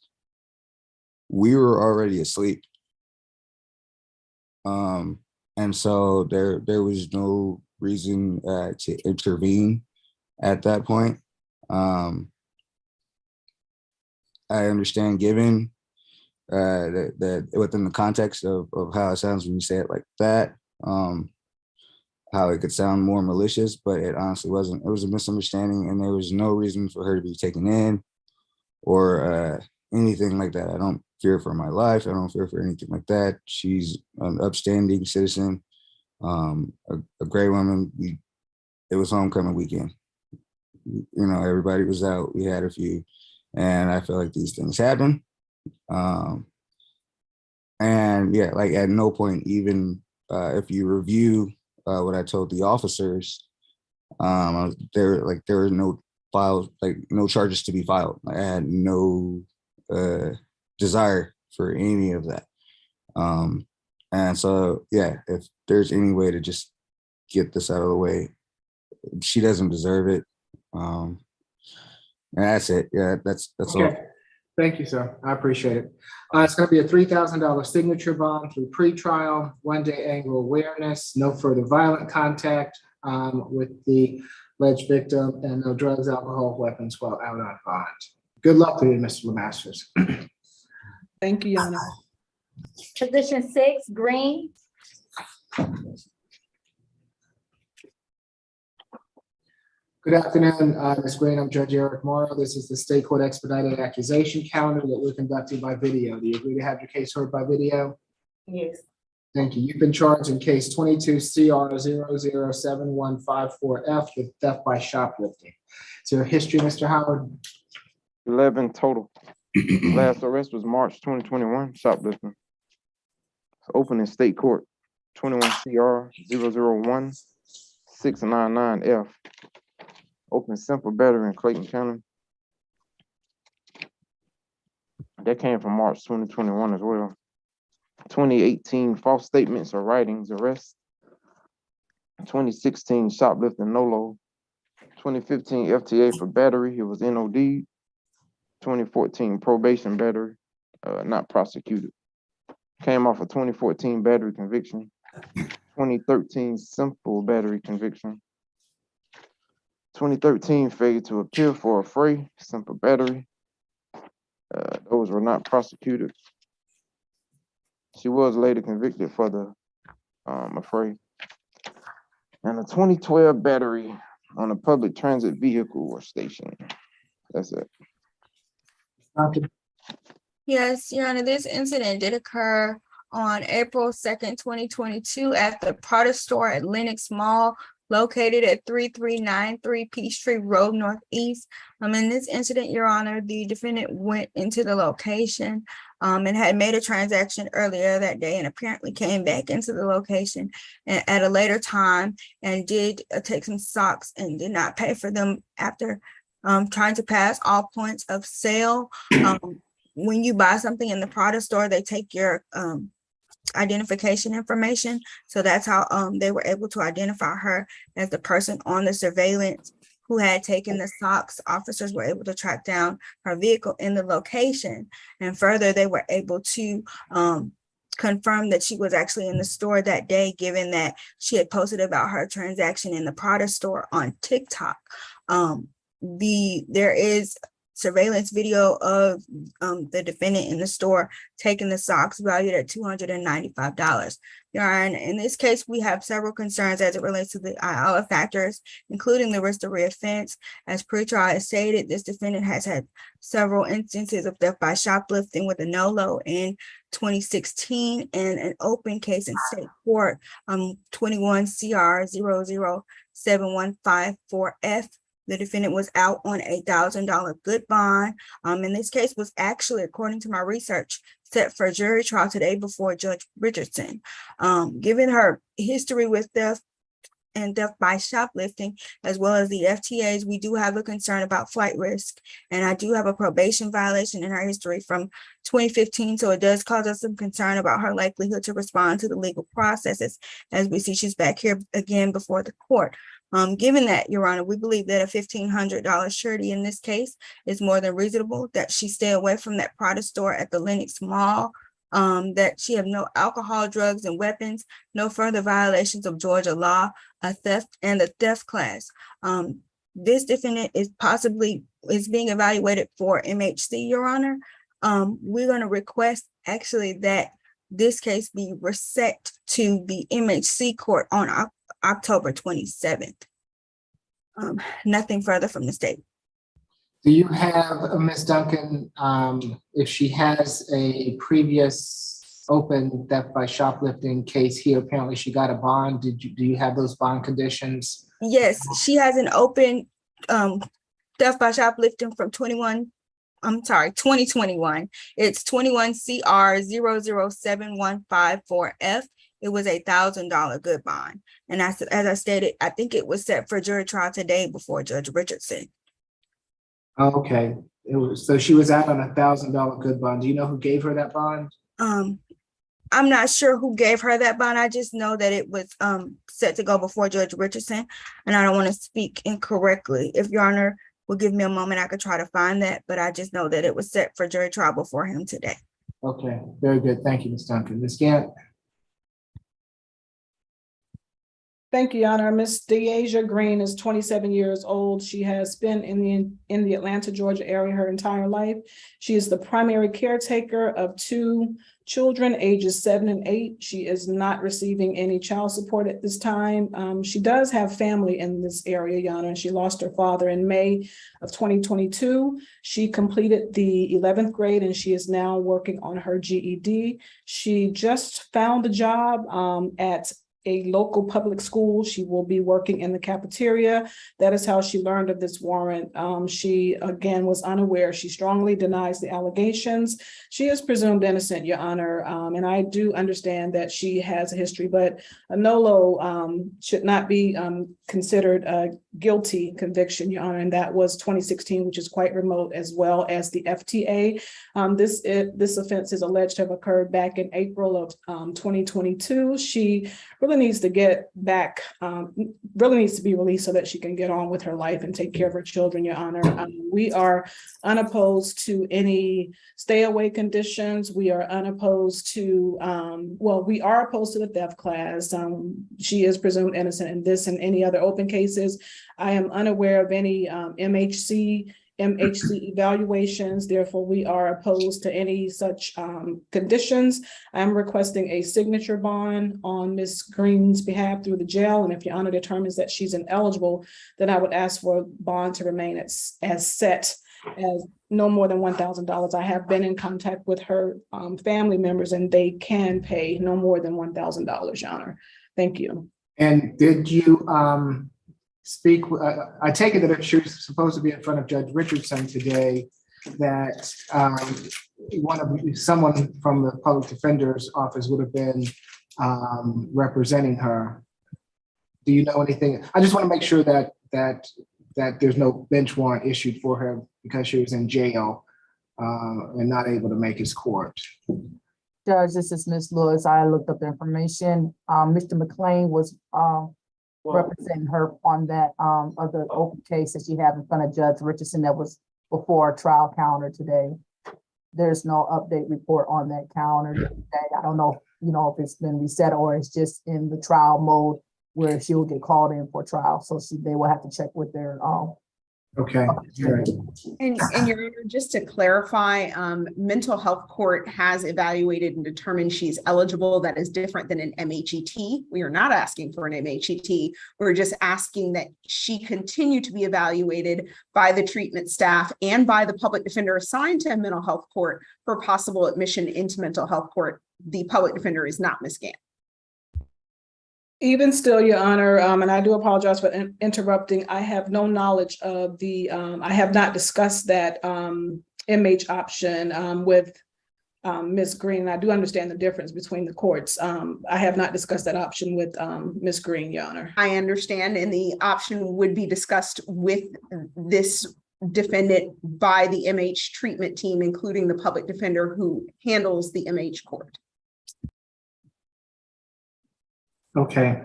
we were already asleep. And so there was no reason to intervene at that point. I understand, given that within the context of how it sounds when you say it like that, how it could sound more malicious, but it honestly wasn't. It was a misunderstanding, and there was no reason for her to be taken in or anything like that. I don't fear for my life. I don't fear for anything like that. She's an upstanding citizen, a great woman. It was homecoming weekend. You know, everybody was out. We had a few, and I feel like these things happen. And yeah, like at no point, even if you review what I told the officers, there were no files, like no charges to be filed. I had no desire for any of that. And so, yeah, if there's any way to just get this out of the way, she doesn't deserve it. And that's it. Yeah, that's okay. all. Thank you, sir. I appreciate it. It's going to be a $3,000 signature bond through pretrial, 1-day anger awareness, no further violent contact with the alleged victim, and no drugs, alcohol, weapons while out on bond. Good luck to you, Mr. LeMasters. Thank you, Your Honor. Position 6, Green. Good afternoon, Ms. Green. I'm Judge Eric Morrow. This is the State Court Expedited Accusation Calendar that we're conducting by video. Do you agree to have your case heard by video? Yes. Thank you. You've been charged in case 22 CR 007154F with theft by shoplifting. Is there a history, Mr. Howard? 11 total. Last arrest was March 2021, shoplifting. Open in state court, 21 CR 001699F. Open simple battery in Clayton County. That came from March 2021 as well. 2018 false statements or writings arrest. 2016 shoplifting NOLO. 2015 FTA for battery, it was NOD. 2014 probation battery, not prosecuted. Came off a 2014 battery conviction. 2013 simple battery conviction. 2013 failure to appear for a fray, simple battery. Those were not prosecuted. She was later convicted for the affray. And a 2012 battery on a public transit vehicle or station. That's it. Yes, Your Honor, this incident did occur on April 2nd, 2022 at the Prada store at Lenox Mall, located at 3393 Peachtree Road Northeast. In this incident, Your Honor, the defendant went into the location and had made a transaction earlier that day and apparently came back into the location at a later time and did take some socks and did not pay for them after trying to pass all points of sale. When you buy something in the Prada store, they take your identification information. So that's how they were able to identify her as the person on the surveillance who had taken the socks. Officers were able to track down her vehicle in the location. And further, they were able to confirm that she was actually in the store that day, given that she had posted about her transaction in the Prada store on TikTok. There is surveillance video of the defendant in the store taking the socks valued at $295. Your Honor, in this case, we have several concerns as it relates to the other factors, including the risk of reoffense. As pretrial has stated, this defendant has had several instances of theft by shoplifting with a NOLO in 2016 and an open case in state court, 21 CR 00715-4F. The defendant was out on $1,000 good bond. And this case was actually, according to my research, set for jury trial today before Judge Richardson. Given her history with theft and theft by shoplifting, as well as the FTAs, we do have a concern about flight risk. And I do have a probation violation in her history from 2015. So it does cause us some concern about her likelihood to respond to the legal processes as we see she's back here again before the court. Given that, Your Honor, we believe that a $1,500 surety in this case is more than reasonable, that she stay away from that product store at the Lenox Mall, that she have no alcohol, drugs, and weapons, no further violations of Georgia law, a theft, and a theft class. This defendant is being evaluated for MHC, Your Honor. We're going to request actually that this case be reset to the MHC court on October 27th. Nothing further from the state. Do you have, Ms. Duncan, if she has a previous open theft by shoplifting case here, apparently she got a bond. Do you have those bond conditions? Yes, she has an open theft by shoplifting from 2021. It's 21 CR 00715-4F. It was $1,000 good bond. And as I stated, I think it was set for jury trial today before Judge Richardson. Okay, so she was out on $1,000 good bond. Do you know who gave her that bond? I'm not sure who gave her that bond. I just know that it was set to go before Judge Richardson, and I don't want to speak incorrectly. If Your Honor will give me a moment, I could try to find that, but I just know that it was set for jury trial before him today. Okay, very good. Thank you, Ms. Duncan. Ms. Gant? Thank you, Your Honor. Ms. Deasia Green is 27 years old. She has been in the Atlanta, Georgia area her entire life. She is the primary caretaker of 2 children, ages 7 and 8. She is not receiving any child support at this time. She does have family in this area, Your Honor, and she lost her father in May of 2022. She completed the 11th grade and she is now working on her GED. She just found a job at a local public school. She will be working in the cafeteria. That is how she learned of this warrant. She, again, was unaware. She strongly denies the allegations. She is presumed innocent, Your Honor, and I do understand that she has a history, but a NOLO should not be considered a guilty conviction, Your Honor, and that was 2016, which is quite remote, as well as the FTA. This offense is alleged to have occurred back in April of 2022. She really needs to get back, really needs to be released so that she can get on with her life and take care of her children, Your Honor. We are unopposed to any stay away conditions. We are unopposed to, we are opposed to the theft class. She is presumed innocent in this and any other open cases. I am unaware of any MHC evaluations. Therefore, we are opposed to any such conditions. I'm requesting a signature bond on Ms. Green's behalf through the jail. And if Your Honor determines that she's ineligible, then I would ask for a bond to remain as set as no more than $1,000. I have been in contact with her family members and they can pay no more than $1,000, Your Honor. Thank you. And did you speak, I take it that if she was supposed to be in front of Judge Richardson today, that someone from the public defender's office would have been representing her. Do you know anything? I just want to make sure that there's no bench warrant issued for her because she was in jail and not able to make his court. Judge, this is Ms. Lewis. I looked up the information. Mr. McLean was representing her on that other open case that she had in front of Judge Richardson that was before a trial calendar today. There's no update report on that calendar today. I don't know, if it's been reset or it's just in the trial mode where she will get called in for trial. So they will have to check with their Okay, all right. And Your Honor, just to clarify, mental health court has evaluated and determined she's eligible. That is different than an MHET. We are not asking for an MHET. We're just asking that she continue to be evaluated by the treatment staff and by the public defender assigned to a mental health court for possible admission into mental health court. The public defender is not Ms. Gant. Even still, Your Honor, and I do apologize for interrupting. I have no knowledge of the, I have not discussed that MH option with Ms. Green. I do understand the difference between the courts. I have not discussed that option with Ms. Green, Your Honor. I understand, and the option would be discussed with this defendant by the MH treatment team, including the public defender who handles the MH court. Okay.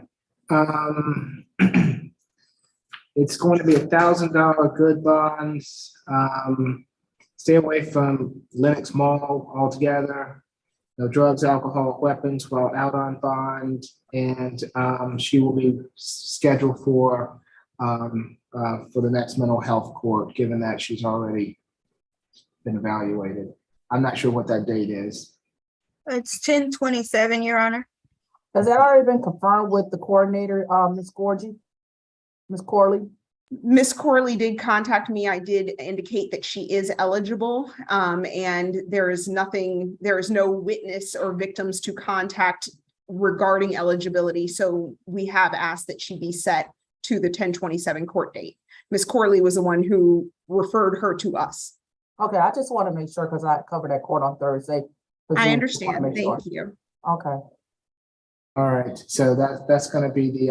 It's going to be $1,000 good bonds. Stay away from Lenox Mall altogether. No drugs, alcohol, weapons while out on bond. And she will be scheduled for the next mental health court, given that she's already been evaluated. I'm not sure what that date is. It's 10/27, Your Honor. Has that already been confirmed with the coordinator, Ms. Gorgie? Ms. Corley? Ms. Corley did contact me. I did indicate that she is eligible, and there is no witness or victims to contact regarding eligibility. So we have asked that she be set to the 10/27 court date. Ms. Corley was the one who referred her to us. Okay, I just want to make sure because I covered that court on Thursday. I understand. Thank you. Okay. All right, so that's gonna be the,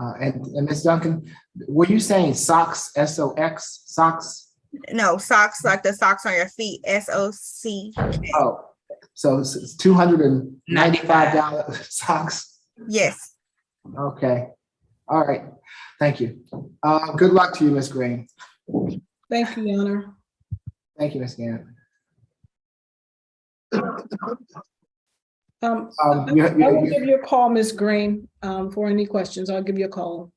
and Ms. Duncan, were you saying socks, SOX, socks? No, socks, like the socks on your feet, SOC. Oh, so it's $295 socks? Yes. Okay, all right, thank you. Good luck to you, Ms. Green. Thank you, Your Honor. Thank you, Ms. Gant. I will give you a call, Ms. Green, for any questions. I'll give you a call.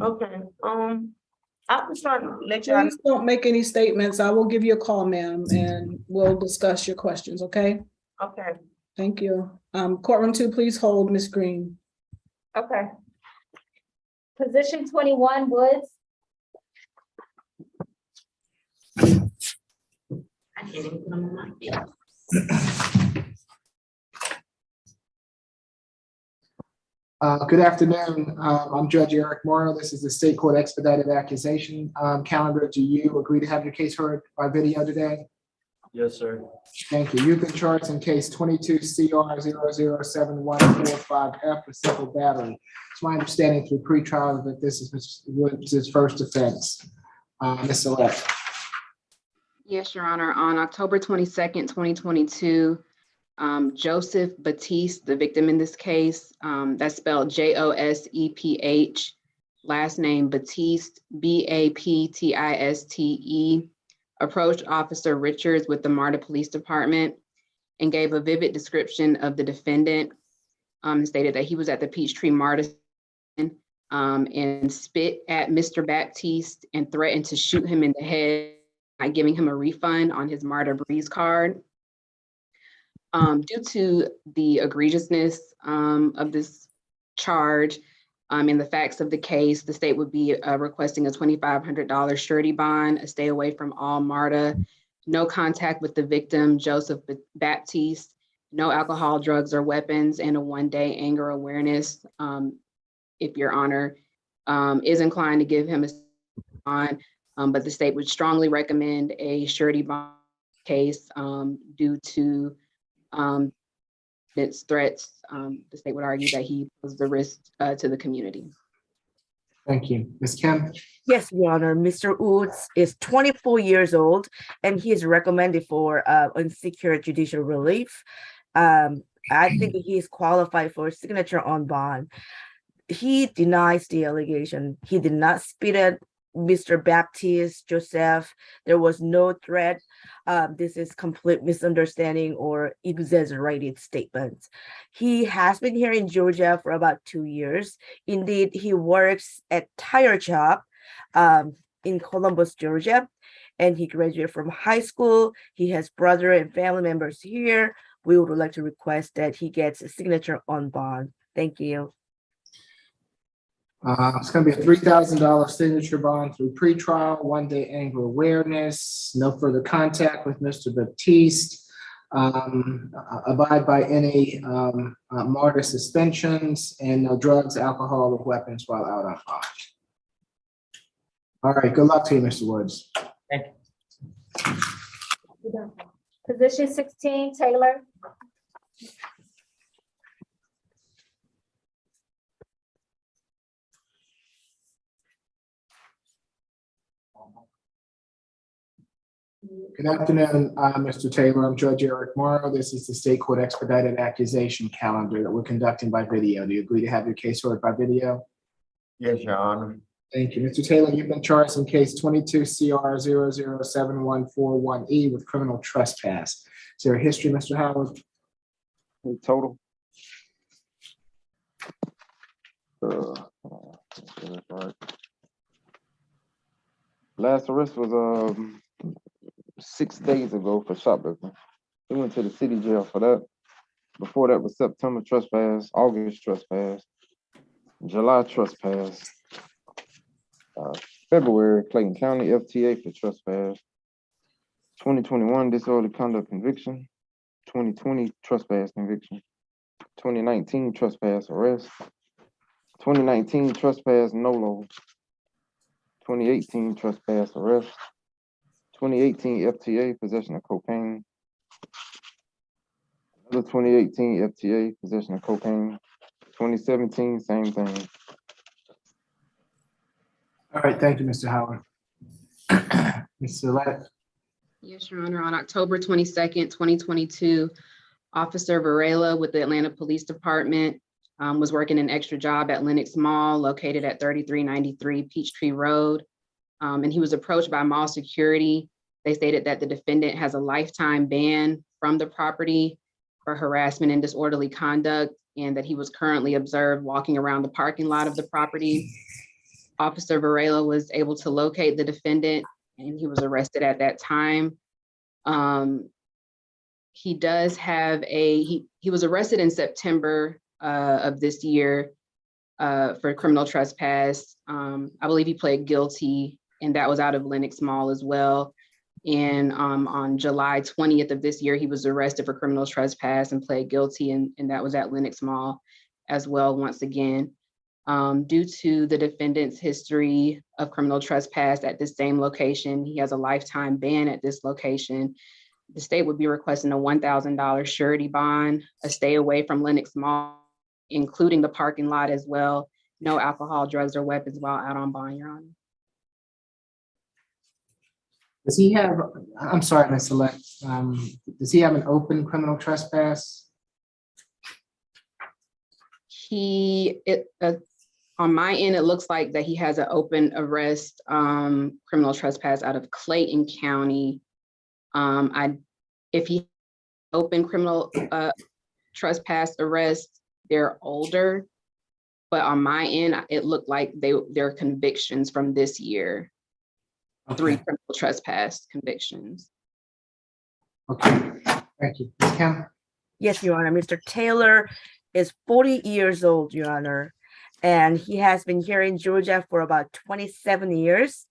Okay, I'm just trying to let you know. Please don't make any statements. I will give you a call, ma'am, and we'll discuss your questions, okay? Okay. Thank you. Courtroom 2, please hold Ms. Green. Okay. Position 21, Woods. I can't even put them on my feet. Good afternoon. I'm Judge Eric Morrow. This is the State Court Expedited Accusation calendar. Do you agree to have your case heard by video today? Yes, sir. Thank you. You've been charged in case 22 CR 007145F for simple battery. It's my understanding through pretrial that this is his first offense. Ms. Select. Yes, Your Honor. On October 22nd, 2022, Joseph Batiste, the victim in this case, that's spelled JOSEPH, last name Batiste, BAPTISTE, approached Officer Richards with the MARTA Police Department and gave a vivid description of the defendant, stated that he was at the Peachtree MARTA and spit at Mr. Baptiste and threatened to shoot him in the head by giving him a refund on his MARTA Breeze card. Due to the egregiousness of this charge and the facts of the case, the state would be requesting a $2,500 surety bond, a stay away from all MARTA, no contact with the victim, Joseph Baptiste, no alcohol, drugs, or weapons, and a one-day anger awareness. If Your Honor is inclined to give him a bond, but the state would strongly recommend a surety bond case due to its threats. The state would argue that he was the risk to the community. Thank you. Ms. Kim? Yes, Your Honor. Mr. Woods is 24 years old and he is recommended for unsecured judicial relief. I think he is qualified for signature on bond. He denies the allegation. He did not spit at Mr. Baptiste, Joseph. There was no threat. This is complete misunderstanding or exaggerated statements. He has been here in Georgia for about 2 years. Indeed, he works at Tire Shop. in Columbus, Georgia, and he graduated from high school. He has brother and family members here. We would like to request that he gets a signature on bond. Thank you. It's gonna be a $3,000 signature bond through pretrial, 1-day anger awareness, no further contact with Mr. Baptiste. Abide by any MARTA suspensions, and no drugs, alcohol, or weapons while out on bond. All right, good luck to you, Mr. Woods. Thank you. Position 16, Taylor. Good afternoon, Mr. Taylor. I'm Judge Eric Morrow. This is the State Court Expedited Accusation Calendar that we're conducting by video. Do you agree to have your case heard by video? Yes, Your Honor. Thank you. Mr. Taylor, you've been charged in case 22 CR 007141E with criminal trespass. Is there a history, Mr. Howard? Total. Right. Last arrest was 6 days ago for shoplifting. We went to the city jail for that. Before that was September trespass, August trespass, July trespass, February Clayton County FTA for trespass, 2021 disorderly conduct conviction, 2020 trespass conviction, 2019 trespass arrest, 2019 trespass NOLO, 2018 trespass arrest, 2018 FTA possession of cocaine, another 2018 FTA possession of cocaine, 2017 same thing. All right, thank you, Mr. Howard. Ms. Salette. Yes, Your Honor. On October 22nd, 2022, Officer Varela with the Atlanta Police Department was working an extra job at Lenox Mall located at 3393 Peachtree Road. And he was approached by mall security. They stated that the defendant has a lifetime ban from the property for harassment and disorderly conduct, and that he was currently observed walking around the parking lot of the property. Officer Varela was able to locate the defendant, and he was arrested at that time. He does have he was arrested in September of this year for criminal trespass. I believe he pled guilty, and that was out of Lenox Mall as well. And on July 20th of this year, he was arrested for criminal trespass and pled guilty, and that was at Lenox Mall as well once again. Due to the defendant's history of criminal trespass at this same location, he has a lifetime ban at this location. The state would be requesting a $1,000 surety bond, a stay away from Lenox Mall, including the parking lot as well. No alcohol, drugs, or weapons while out on bond, Your Honor. Does he have, I'm sorry, Ms. Salette, does he have an open criminal trespass? On my end, it looks like that he has an open arrest criminal trespass out of Clayton County. If he open criminal trespass arrest, they're older, but on my end, it looked like they're convictions from this year. Okay. 3 criminal trespass convictions. Okay, thank you. Ms. Kim? Yes, Your Honor. Mr. Taylor is 40 years old, Your Honor, and he has been here in Georgia for about 27 years.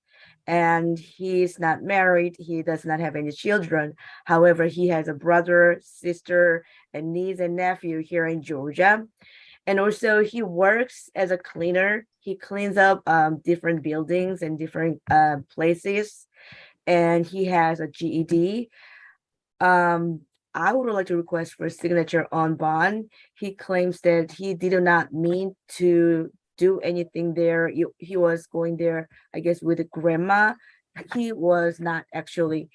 And he's not married. He does not have any children. However, he has a brother, sister, and niece and nephew here in Georgia. And also he works as a cleaner. He cleans up different buildings and different places. And he has a GED. I would like to request for a signature on bond. He claims that he did not mean to do anything there. He was going there, I guess, with a grandma. He was not actually,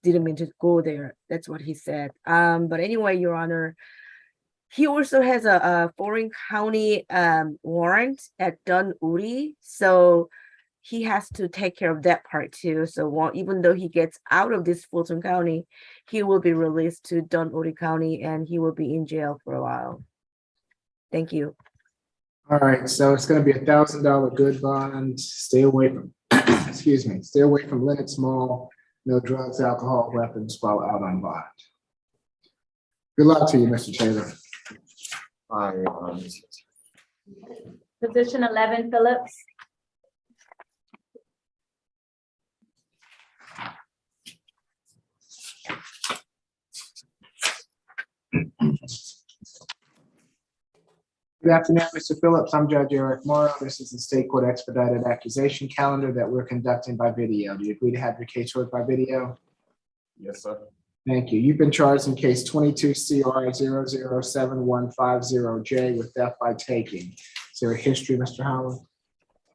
didn't mean to go there. That's what he said. But anyway, Your Honor, he also has a foreign county warrant at Dunwoody. So he has to take care of that part too. So even though he gets out of this Fulton County, he will be released to Dunwoody County and he will be in jail for a while. Thank you. All right, so it's going to be $1,000 good bond. Stay away from excuse me, stay away from Leonard Small, no drugs, alcohol, weapons while out on bond. Good luck to you, Mr. Taylor. Position 11, Phillips. Good afternoon, Mr. Phillips. I'm Judge Eric Morrow. This is the State Court Expedited Accusation Calendar that we're conducting by video. Do you agree to have your case heard by video? Yes, sir. Thank you. You've been charged in case 22 CR 007150J with theft by taking. Is there a history, Mr. Howard?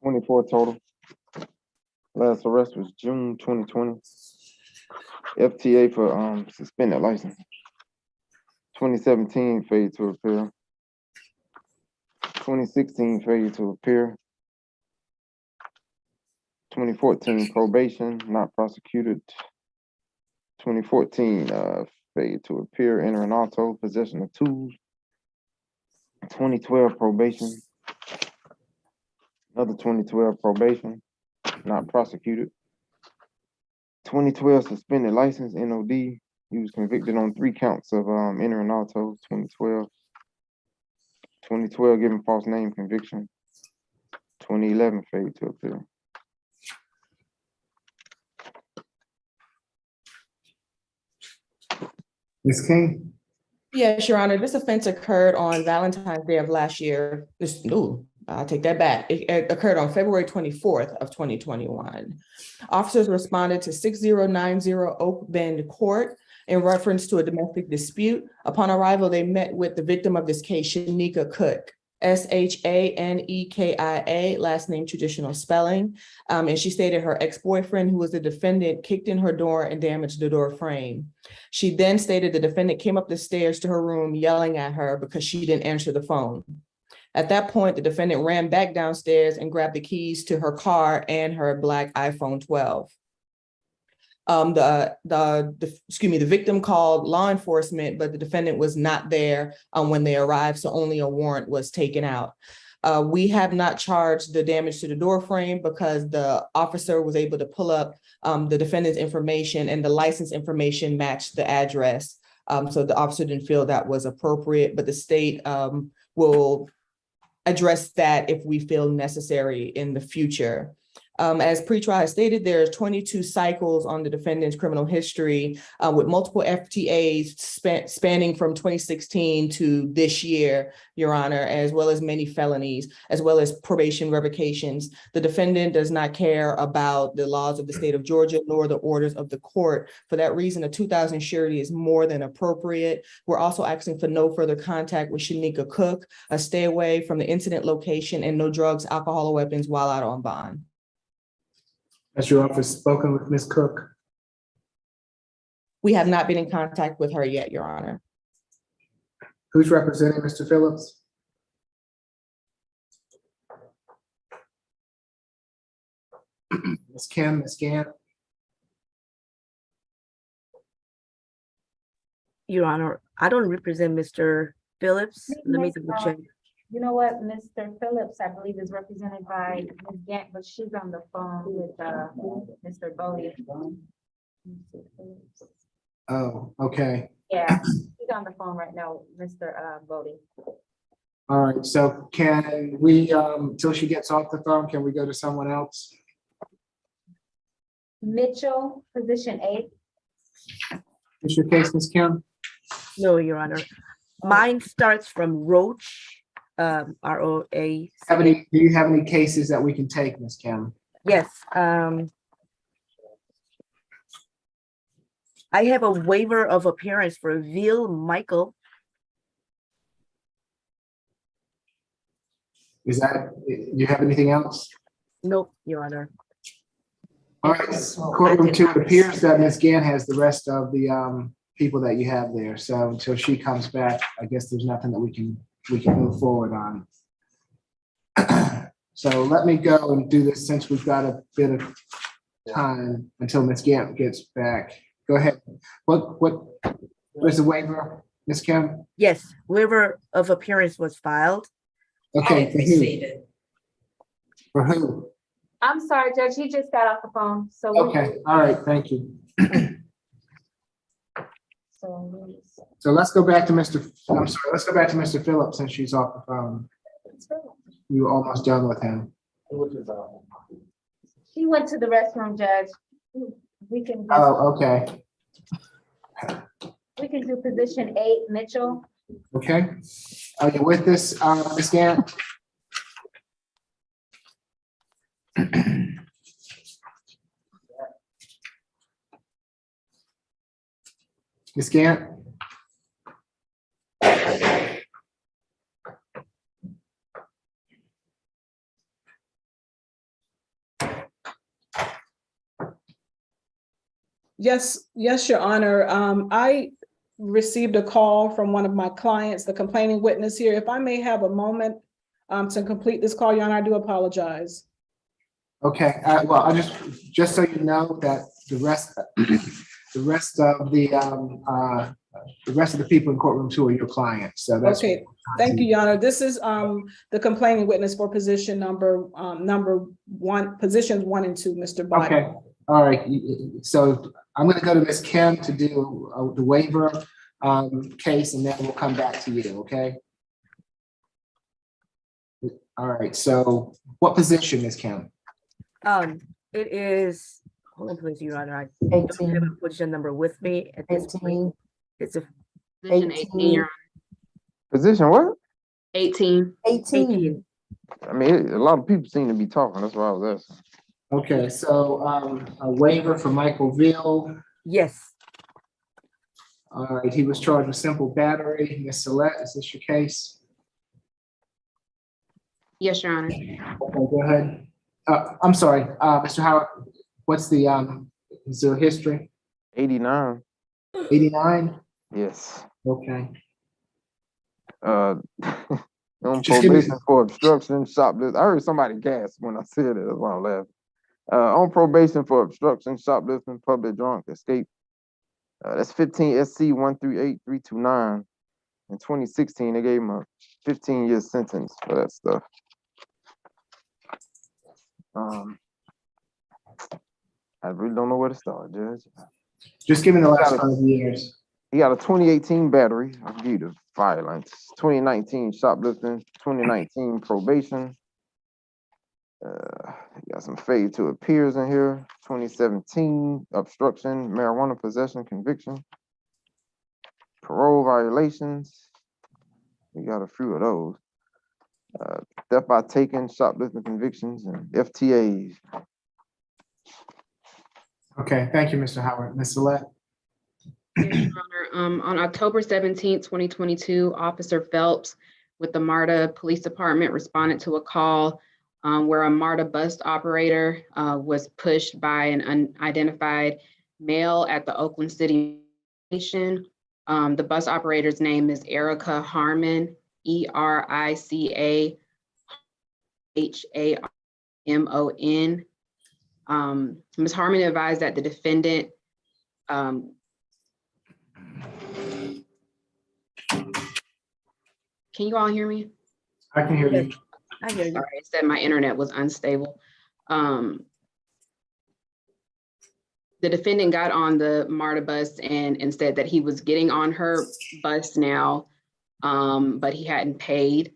24 total. Last arrest was June 2020. FTA for suspended license. 2017 failure to appear. 2016 failure to appear. 2014 probation, not prosecuted. 2014 failure to appear, enter an auto, possession of tools. 2012 probation. Another 2012 probation, not prosecuted. 2012 suspended license, NOD. He was convicted on 3 counts of entering auto, 2012. 2012 given false name conviction. 2011 failure to appear. Ms. King? Yes, Your Honor, this offense occurred on Valentine's Day of last year. I'll take that back. It occurred on February 24th of 2021. Officers responded to 6090 Oak Bend Court in reference to a domestic dispute. Upon arrival, they met with the victim of this case, Shanika Cook, SHANEKIA, last name traditional spelling. And she stated her ex-boyfriend, who was the defendant, kicked in her door and damaged the door frame. She then stated the defendant came up the stairs to her room yelling at her because she didn't answer the phone. At that point, the defendant ran back downstairs and grabbed the keys to her car and her black iPhone 12. The victim called law enforcement, but the defendant was not there when they arrived, so only a warrant was taken out. We have not charged the damage to the door frame because the officer was able to pull up the defendant's information and the license information matched the address. So the officer didn't feel that was appropriate, but the state will address that if we feel necessary in the future. As pretrial has stated, there are 22 cycles on the defendant's criminal history with multiple FTAs spanning from 2016 to this year, Your Honor, as well as many felonies, as well as probation revocations. The defendant does not care about the laws of the state of Georgia nor the orders of the court. For that reason, a 2,000 surety is more than appropriate. We're also asking for no further contact with Shanika Cook, a stay away from the incident location, and no drugs, alcohol, or weapons while out on bond. Has your office spoken with Ms. Cook? We have not been in contact with her yet, Your Honor. Who's representing Mr. Phillips? Ms. Kim, Ms. Gann? Your Honor, I don't represent Mr. Phillips. Let me double check. You know what, Mr. Phillips, I believe, is represented by Ms. Gant, but she's on the phone with Mr. Bodie. Oh, okay. Yeah, she's on the phone right now, Mr. Bodie. All right, so can we, till she gets off the phone, can we go to someone else? Mitchell, position 8. Is your case, Ms. Kim? No, Your Honor. Mine starts from Roach, ROA. Do you have any cases that we can take, Ms. Kim? Yes. I have a waiver of appearance for Ville Michael. Do you have anything else? Nope, Your Honor. All right, courtroom 2, it appears that Ms. Gann has the rest of the people that you have there. So until she comes back, I guess there's nothing that we can move forward on. So let me go and do this since we've got a bit of time until Ms. Gann gets back. Go ahead. What is the waiver, Ms. Kim? Yes, waiver of appearance was filed. Okay, for who? For who? I'm sorry, Judge, he just got off the phone, so. we- Okay, all right, thank you. So, So let's go back to Mr. I'm sorry, let's go back to Mr. Phillips since she's off the phone. You were almost done with him. He went to the restroom, Judge. We can, Oh, okay, we can do position 8, Mitchell. okay. Are you with this, Ms. Gant? Ms. Gant? Yes, Your Honor. I received a call from one of my clients, the complaining witness here. If I may have a moment to complete this call, Your Honor, I do apologize. Okay, well, I just so you know that the rest of the people in courtroom 2 are your clients, so that's. Okay, thank you, Your Honor. This is the complaining witness for position number 1, positions 1 and 2, Mr. Body. Okay, all right, so I'm gonna go to Ms. Kim to do the waiver case, and then we'll come back to you, okay? All right, so what position, Ms. Kim? It is, hold on please, Your Honor, I don't have a position number with me at this point. It's a Position 18, Your Honor. Position what? 18. 18. I mean, a lot of people seem to be talking, that's why I was asking. Okay, so a waiver for Michael Ville. Yes. All right, he was charged with simple battery. Ms. Salette, is this your case? Yes, Your Honor. Okay, go ahead. I'm sorry, Mr. Howard, what's the, is there a history? 89. 89? Yes. Okay. On Just give me- probation for obstruction, shoplifting. I heard somebody gasp when I said it, that's why I'm laughing. On probation for obstruction, shoplifting, public drunk, escape. That's 15 SC 138329. In 2016, they gave him a 15-year sentence for that stuff. I really don't know where to start, Judge. Just give me the last 5 years. He got a 2018 battery. I'll give you the violence. 2019 shoplifting, 2019 probation. He got some failure to appears in here. 2017 obstruction, marijuana possession conviction. Parole violations. We got a few of those. Theft by taking, shoplifting convictions, and FTAs. Okay, thank you, Mr. Howard. Ms. Salette? Yes, Your Honor. On October 17th, 2022, Officer Phelps with the MARTA Police Department responded to a call where a MARTA bus operator was pushed by an unidentified male at the Oakland City station. The bus operator's name is Erica Harmon, ERICAHARMON. Ms. Harmon advised that the defendant can you all hear me? I can hear you. I hear you. Sorry, it said my internet was unstable. The defendant got on the MARTA bus and said that he was getting on her bus now, but he hadn't paid.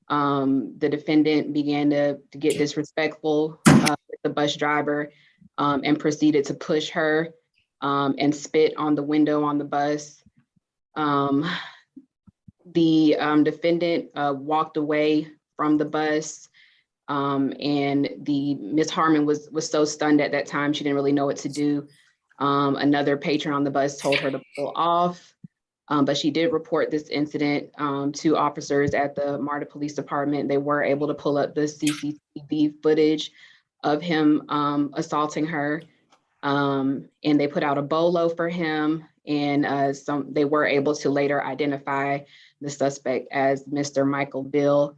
The defendant began to get disrespectful with the bus driver and proceeded to push her and spit on the window on the bus. The defendant walked away from the bus, and Ms. Harmon was so stunned at that time, she didn't really know what to do. Another patron on the bus told her to pull off, but she did report this incident to officers at the MARTA Police Department. They were able to pull up the CCTV footage of him assaulting her, and they put out a BOLO for him, and they were able to later identify the suspect as Mr. Michael Ville,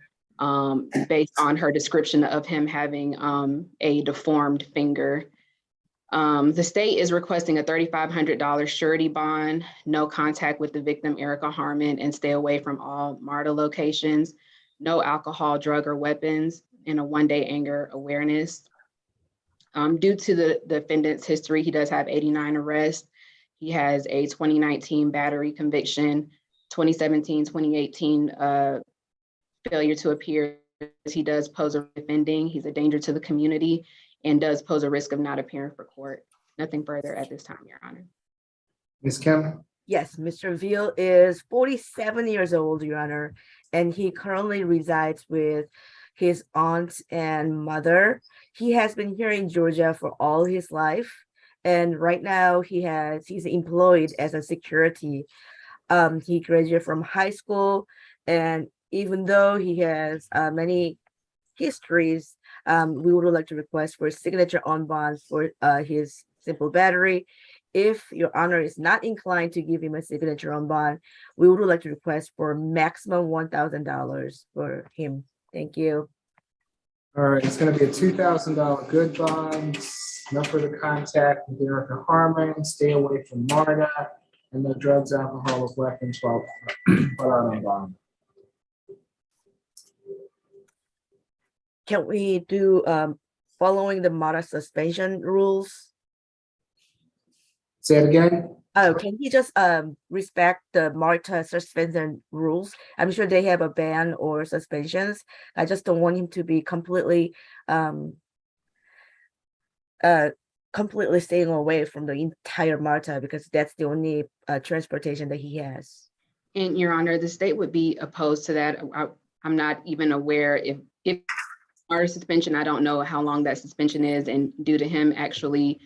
based on her description of him having a deformed finger. The state is requesting a $3,500 surety bond, no contact with the victim, Erica Harmon, and stay away from all MARTA locations, no alcohol, drug, or weapons, and a 1-day anger awareness. Due to the defendant's history, he does have 89 arrests. He has a 2019 battery conviction, 2017, 2018 failure to appear. He does pose a offending. He's a danger to the community and does pose a risk of not appearing for court. Nothing further at this time, Your Honor. Ms. Kim? Yes, Mr. Veal is 47 years old, Your Honor, and he currently resides with his aunt and mother. He has been here in Georgia for all his life, and right now he's employed as a security. He graduated from high school, and even though he has many histories, we would like to request for a signature on bond for his simple battery. If Your Honor is not inclined to give him a signature on bond, we would like to request for maximum $1,000 for him. Thank you. All right, it's gonna be a $2,000 good bond, no further contact with Erica Harmon, stay away from Marta, and no drugs, alcohol, or weapons while on bond. Can we do following the Marta suspension rules? Say it again? Oh, can he just respect the Marta suspension rules? I'm sure they have a ban or suspensions. I just don't want him to be completely completely staying away from the entire Marta, because that's the only transportation that he has. And Your Honor, the state would be opposed to that. I'm not even aware if our suspension, I don't know how long that suspension is, and due to him actually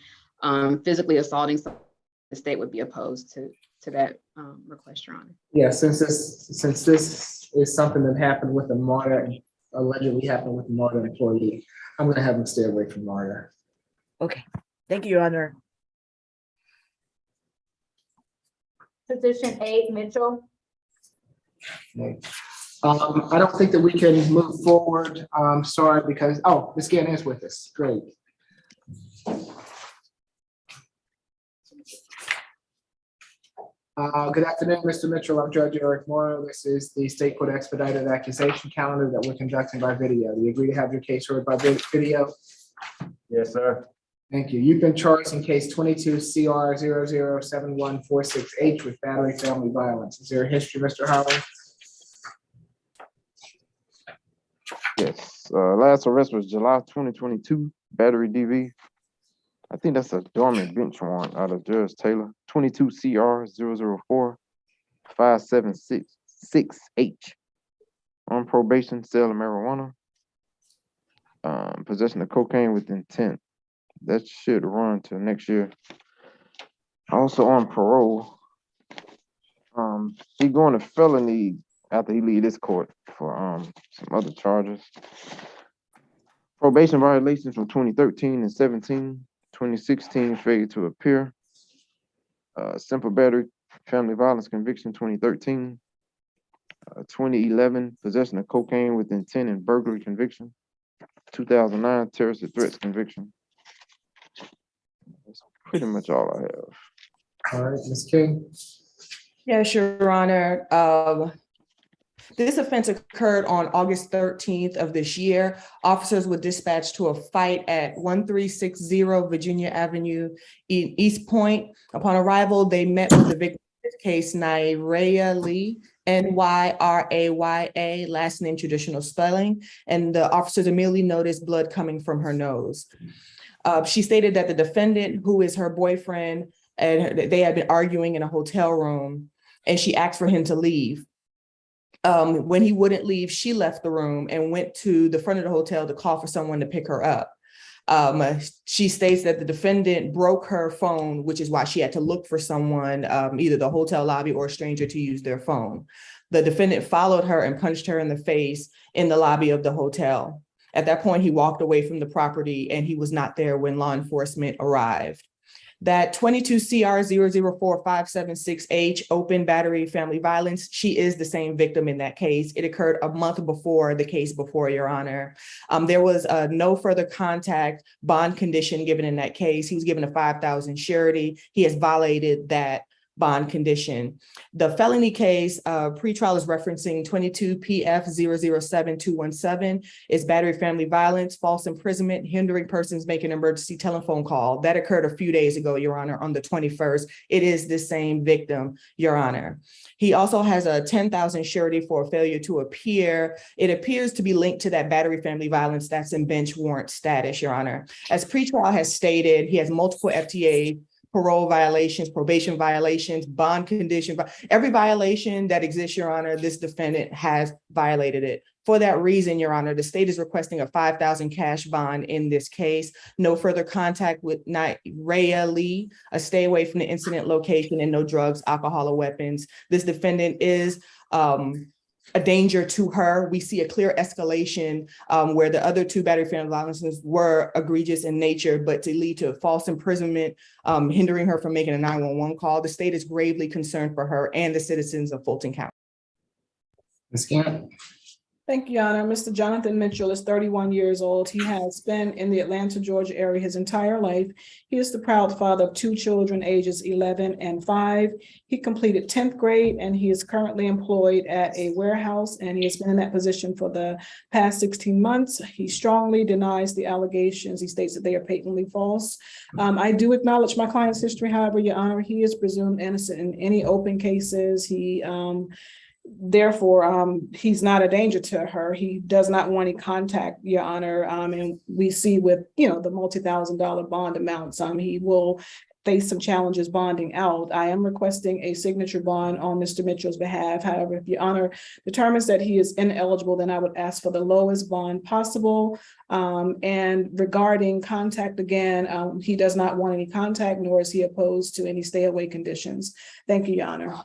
physically assaulting someone, the state would be opposed to that request, Your Honor. Yeah, since this is something that happened with a Marta, allegedly happened with a Marta employee, I'm gonna have him stay away from Marta. Okay, thank you, Your Honor. Position 8, Mitchell. I don't think that we can move forward. Sorry, because, oh, Ms. Gann is with us. Great. Good afternoon, Mr. Mitchell. I'm Judge Eric Morrow. This is the State Court Expedited Accusation Calendar that we're conducting by video. Do you agree to have your case heard by video? Yes, sir. Thank you. You've been charged in case 22 CR 007146H with battery family violence. Is there a history, Mr. Howard? Yes, last arrest was July 2022, battery DV. I think that's a dormant bench warrant out of Judge Taylor, 22 CR 004-576-6H. On probation, sale of marijuana, possession of cocaine with intent. That should run to next year. Also on parole, he going to felony after he leave this court for some other charges. Probation violations from 2013 and 17, 2016 failure to appear. Simple battery family violence conviction 2013. 2011 possession of cocaine with intent and burglary conviction. 2009 terrorist threats conviction. That's pretty much all I have. All right, Ms. King. Yes, Your Honor. This offense occurred on August 13th of this year. Officers were dispatched to a fight at 1360 Virginia Avenue in East Point. Upon arrival, they met with the victim in this case, Nyraya Lee, Nyraya, last name traditional spelling, and the officers immediately noticed blood coming from her nose. She stated that the defendant, who is her boyfriend, and they had been arguing in a hotel room, and she asked for him to leave. When he wouldn't leave, she left the room and went to the front of the hotel to call for someone to pick her up. She states that the defendant broke her phone, which is why she had to look for someone, either the hotel lobby or a stranger, to use their phone. The defendant followed her and punched her in the face in the lobby of the hotel. At that point, he walked away from the property and he was not there when law enforcement arrived. That 22 CR 004576H open battery family violence, she is the same victim in that case. It occurred a month before the case before, Your Honor. There was no further contact bond condition given in that case. He was given a $5,000 surety. He has violated that bond condition. The felony case pretrial is referencing 22 PF 007217 is battery, family violence, false imprisonment, hindering persons making an emergency telephone call. That occurred a few days ago, Your Honor, on the 21st. It is the same victim, Your Honor. He also has a 10,000 surety for failure to appear. It appears to be linked to that battery, family violence that's in bench warrant status, Your Honor. As pretrial has stated, he has multiple FTA, parole violations, probation violations, bond condition, every violation that exists, Your Honor, this defendant has violated it. For that reason, Your Honor, the state is requesting a 5,000 cash bond in this case. No further contact with Rhea Lee, a stay away from the incident location, and no drugs, alcohol, or weapons. This defendant is a danger to her. We see a clear escalation where the other two battery, family violences were egregious in nature, but to lead to false imprisonment, hindering her from making a 911 call. The state is gravely concerned for her and the citizens of Fulton County. Ms. Gant? Thank you, Your Honor. Mr. Jonathan Mitchell is 31 years old. He has been in the Atlanta, Georgia area his entire life. He is the proud father of two children, ages 11 and 5. He completed 10th grade and he is currently employed at a warehouse, and he has been in that position for the past 16 months. He strongly denies the allegations. He states that they are patently false. I do acknowledge my client's history. However, Your Honor, he is presumed innocent in any open cases. Therefore, he's not a danger to her. He does not want any contact, Your Honor. And we see with, the multi-$1,000 bond amounts, he will face some challenges bonding out. I am requesting a signature bond on Mr. Mitchell's behalf. However, if Your Honor determines that he is ineligible, then I would ask for the lowest bond possible. And regarding contact, again, he does not want any contact, nor is he opposed to any stay away conditions. Thank you, Your Honor.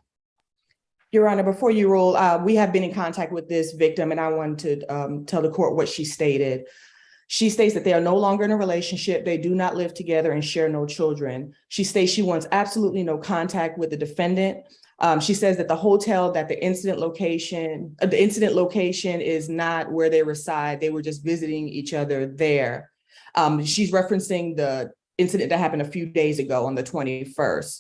Your Honor, before you rule, we have been in contact with this victim, and I wanted to tell the court what she stated. She states that they are no longer in a relationship. They do not live together and share no children. She states she wants absolutely no contact with the defendant. She says that the hotel, that the incident location is not where they reside. They were just visiting each other there. She's referencing the incident that happened a few days ago on the 21st.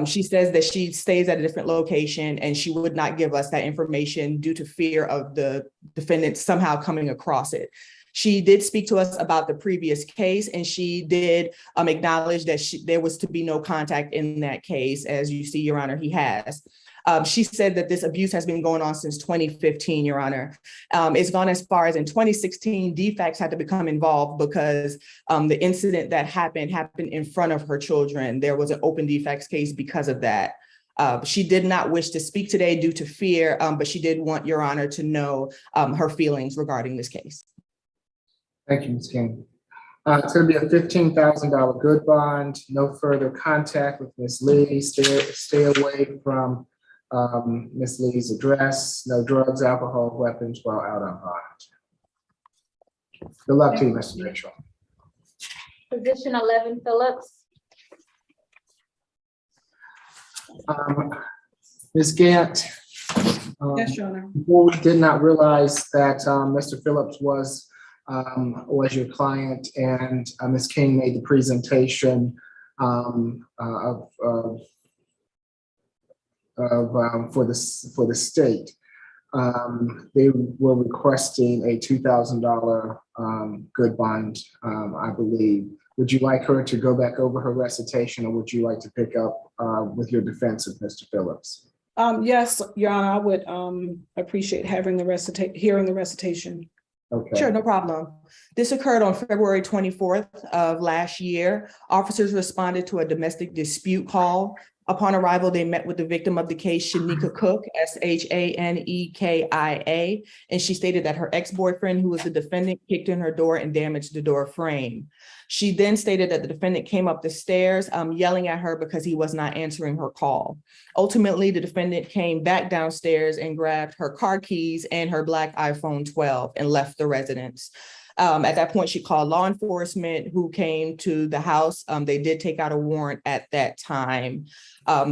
She says that she stays at a different location and she would not give us that information due to fear of the defendant somehow coming across it. She did speak to us about the previous case, and she did acknowledge that there was to be no contact in that case. As you see, Your Honor, he has. She said that this abuse has been going on since 2015, Your Honor. It's gone as far as in 2016, DFACS had to become involved because the incident that happened in front of her children. There was an open DFACS case because of that. She did not wish to speak today due to fear, but she did want Your Honor to know her feelings regarding this case. Thank you, Ms. King. It's going to be a $15,000 good bond. No further contact with Ms. Lee. Stay away from Ms. Lee's address. No drugs, alcohol, weapons while out on bond. Good luck to you, Mr. Mitchell. Position 11, Phillips. Ms. Gant. Yes, Your Honor. We did not realize that Mr. Phillips was your client, and Ms. King made the presentation for the state. They were requesting a $2,000 good bond, I believe. Would you like her to go back over her recitation, or would you like to pick up with your defense of Mr. Phillips? Yes, Your Honor, I would appreciate hearing the recitation. Okay. Sure, no problem. This occurred on February 24th of last year. Officers responded to a domestic dispute call. Upon arrival, they met with the victim of the case, Shanika Cook, SHANEKIA, and she stated that her ex-boyfriend, who was the defendant, kicked in her door and damaged the door frame. She then stated that the defendant came up the stairs yelling at her because he was not answering her call. Ultimately, the defendant came back downstairs and grabbed her car keys and her black iPhone 12 and left the residence. At that point, she called law enforcement, who came to the house. They did take out a warrant at that time.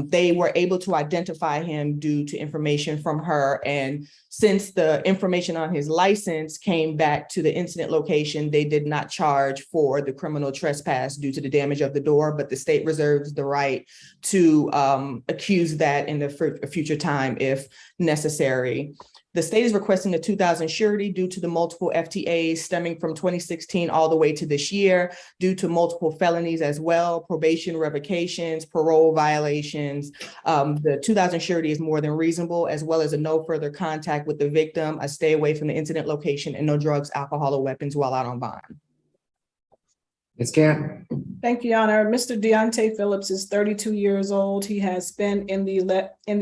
They were able to identify him due to information from her. And since the information on his license came back to the incident location, they did not charge for the criminal trespass due to the damage of the door, but the state reserves the right to accuse that in the future time if necessary. The state is requesting a 2,000 surety due to the multiple FTAs stemming from 2016 all the way to this year, due to multiple felonies as well, probation revocations, parole violations. The 2,000 surety is more than reasonable, as well as a no further contact with the victim, a stay away from the incident location, and no drugs, alcohol, or weapons while out on bond. Ms. Camp. Thank you, Your Honor. Mr. Deontay Phillips is 32 years old. He has been in the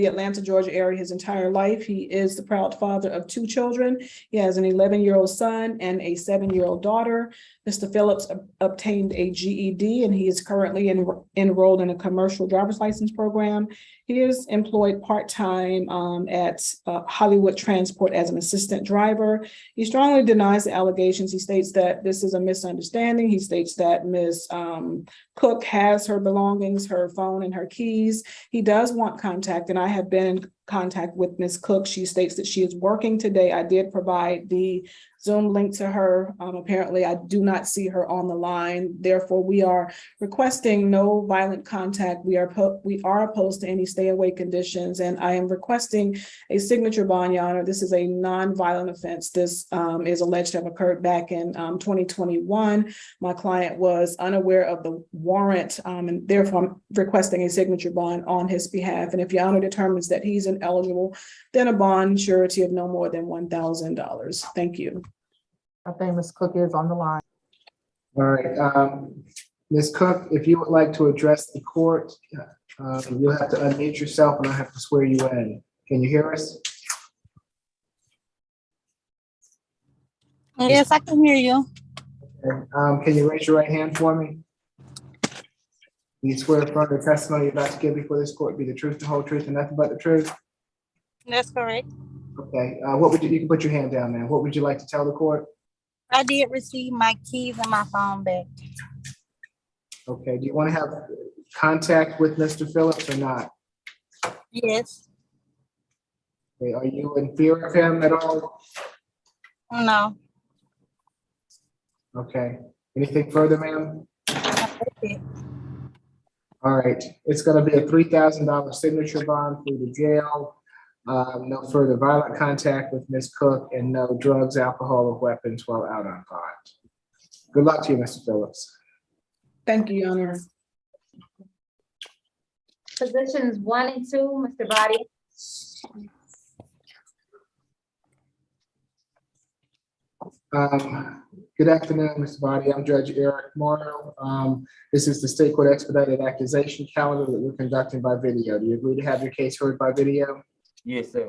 Atlanta, Georgia area his entire life. He is the proud father of 2 children. He has an 11-year-old son and a 7-year-old daughter. Mr. Phillips obtained a GED and he is currently enrolled in a commercial driver's license program. He is employed part-time at Hollywood Transport as an assistant driver. He strongly denies the allegations. He states that this is a misunderstanding. He states that Ms. Cook has her belongings, her phone and her keys. He does want contact, and I have been in contact with Ms. Cook. She states that she is working today. I did provide the Zoom link to her. Apparently, I do not see her on the line. Therefore, we are requesting no violent contact. We are opposed to any stay away conditions, and I am requesting a signature bond, Your Honor. This is a non-violent offense. This is alleged to have occurred back in 2021. My client was unaware of the warrant, and therefore I'm requesting a signature bond on his behalf. And if Your Honor determines that he's ineligible, then a bond surety of no more than $1,000. Thank you. I think Ms. Cook is on the line. All right, Ms. Cook, if you would like to address the court, you'll have to unmute yourself and I have to swear you in. Can you hear us? Yes, I can hear you. Okay. Can you raise your right hand for me? Do you swear affirm the testimony you're about to give before this court be the truth, the whole truth, and nothing but the truth? That's correct. Okay, what would you can put your hand down, man. What would you like to tell the court? I did receive my keys and my phone back. Okay, do you want to have contact with Mr. Phillips or not? Yes. Okay, are you in fear of him at all? No. Okay, anything further, ma'am? All right, it's gonna be a $3,000 signature bond through the jail. No further violent contact with Ms. Cook and no drugs, alcohol, or weapons while out on bond. Good luck to you, Mr. Phillips. Thank you, Your Honor. Positions 1 and 2, Mr. Body. Good afternoon, Mr. Body. I'm Judge Eric Morrow. This is the State Court Expedited Accusation Calendar that we're conducting by video. Do you agree to have your case heard by video? Yes, sir.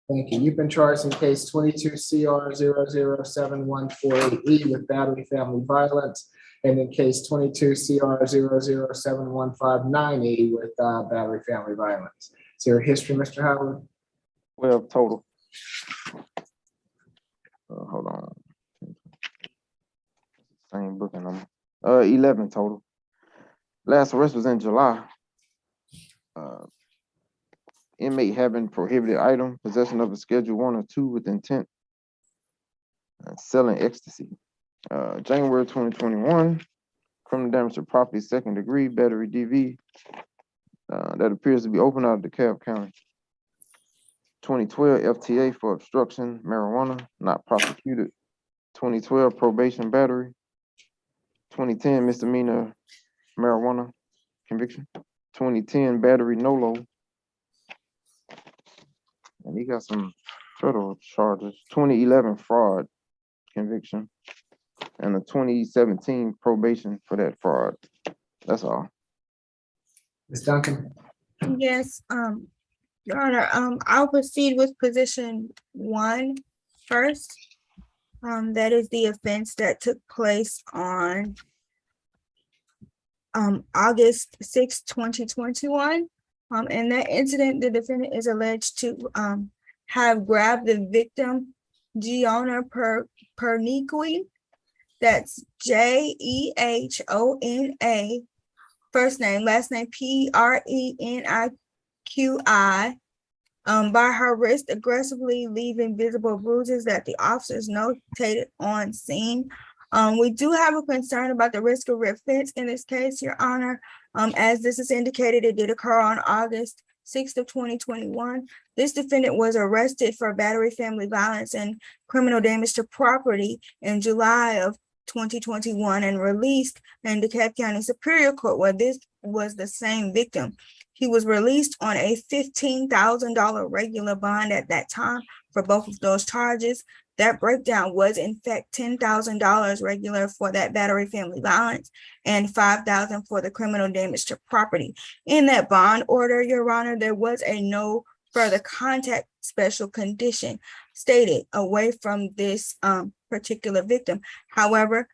Thank you. You've been charged in case 22 CR 007148E with battery family violence, and in case 22 CR 007159E with battery family violence. Is there a history, Mr. Howard? 12 total. Hold on. Same booking number. 11 total. Last arrest was in July. Inmate having prohibited item, possession of a Schedule 1 or 2 with intent, selling ecstasy. January 2021, criminal damage to property, 2nd degree, battery DV. That appears to be open out of DeKalb County. 2012 FTA for obstruction, marijuana, not prosecuted. 2012 probation battery. 2010 misdemeanor marijuana conviction. 2010 battery NOLO. And he got some federal charges. 2011 fraud conviction. And a 2017 probation for that fraud. That's all. Ms. Duncan? Yes, Your Honor, I'll proceed with position 1 first. That is the offense that took place on August 6, 2021. In that incident, the defendant is alleged to have grabbed the victim, Gianna Perniqui. That's JEHONA first name, last name Preniqui, by her wrist, aggressively leaving visible bruises that the officers notated on scene. We do have a concern about the risk of reoffense in this case, Your Honor. As this is indicated, it did occur on August 6th of 2021. This defendant was arrested for battery, family violence, and criminal damage to property in July of 2021 and released in DeKalb County Superior Court, where this was the same victim. He was released on a $15,000 regular bond at that time for both of those charges. That breakdown was in fact $10,000 regular for that battery, family violence, and $5,000 for the criminal damage to property. In that bond order, Your Honor, there was a no further contact special condition stated away from this particular victim. However,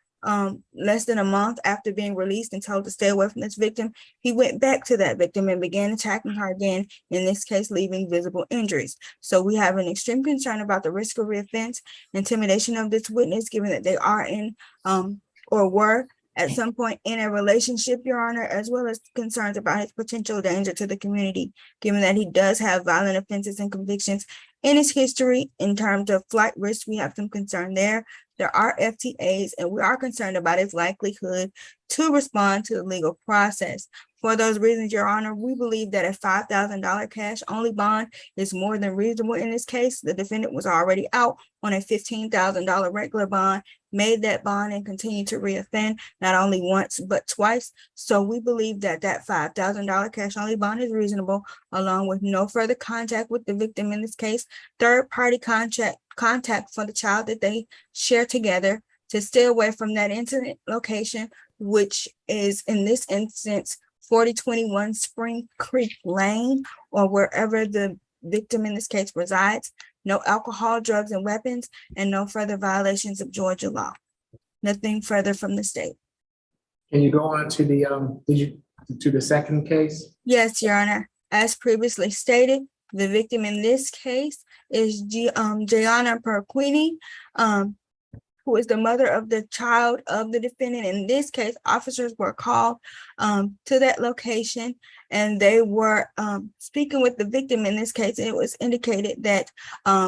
less than a month after being released and told to stay away from this victim, he went back to that victim and began attacking her again, in this case, leaving visible injuries. So we have an extreme concern about the risk of reoffense, intimidation of this witness, given that they are in or were at some point in a relationship, Your Honor, as well as concerns about his potential danger to the community, given that he does have violent offenses and convictions in his history. In terms of flight risk, we have some concern there. There are FTAs, and we are concerned about his likelihood to respond to the legal process. For those reasons, Your Honor, we believe that a $5,000 cash only bond is more than reasonable in this case. The defendant was already out on a $15,000 regular bond, made that bond and continued to reoffend not only once, but twice. So we believe that that $5,000 cash only bond is reasonable, along with no further contact with the victim in this case, third-party contact for the child that they share together, to stay away from that incident location, which is in this instance 4021 Spring Creek Lane, or wherever the victim in this case resides. No alcohol, drugs, and weapons, and no further violations of Georgia law. Nothing further from the state. Can you go on to the to the second case? Yes, Your Honor. As previously stated, the victim in this case is Gianna Perquini, who is the mother of the child of the defendant. In this case, officers were called to that location, and they were speaking with the victim. In this case, it was indicated that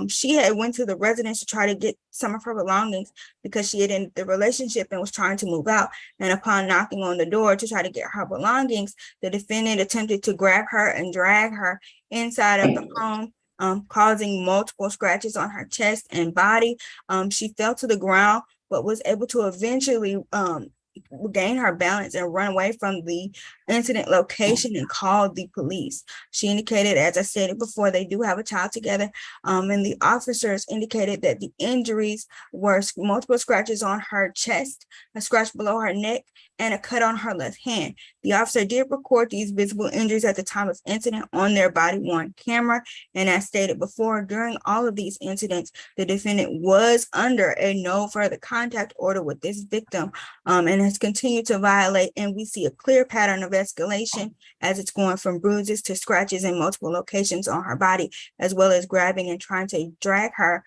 she had went to the residence to try to get some of her belongings because she had ended the relationship and was trying to move out. And upon knocking on the door to try to get her belongings, the defendant attempted to grab her and drag her inside of the home, causing multiple scratches on her chest and body. She fell to the ground, but was able to eventually gain her balance and run away from the incident location and called the police. She indicated, as I stated before, they do have a child together, and the officers indicated that the injuries were multiple scratches on her chest, a scratch below her neck, and a cut on her left hand. The officer did record these visible injuries at the time of incident on their body-worn camera. And as stated before, during all of these incidents, the defendant was under a no further contact order with this victim, and has continued to violate. And we see a clear pattern of escalation as it's going from bruises to scratches in multiple locations on her body, as well as grabbing and trying to drag her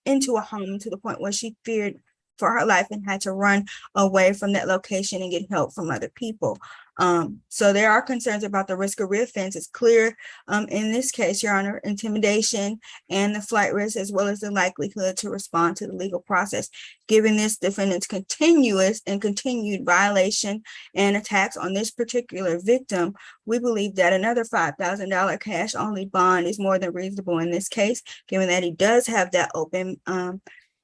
into a home to the point where she feared for her life and had to run away from that location and get help from other people. So there are concerns about the risk of reoffense. It's clear in this case, Your Honor, intimidation and the flight risk, as well as the likelihood to respond to the legal process. Given this defendant's continuous and continued violation and attacks on this particular victim, we believe that another $5,000 cash only bond is more than reasonable in this case, given that he does have that open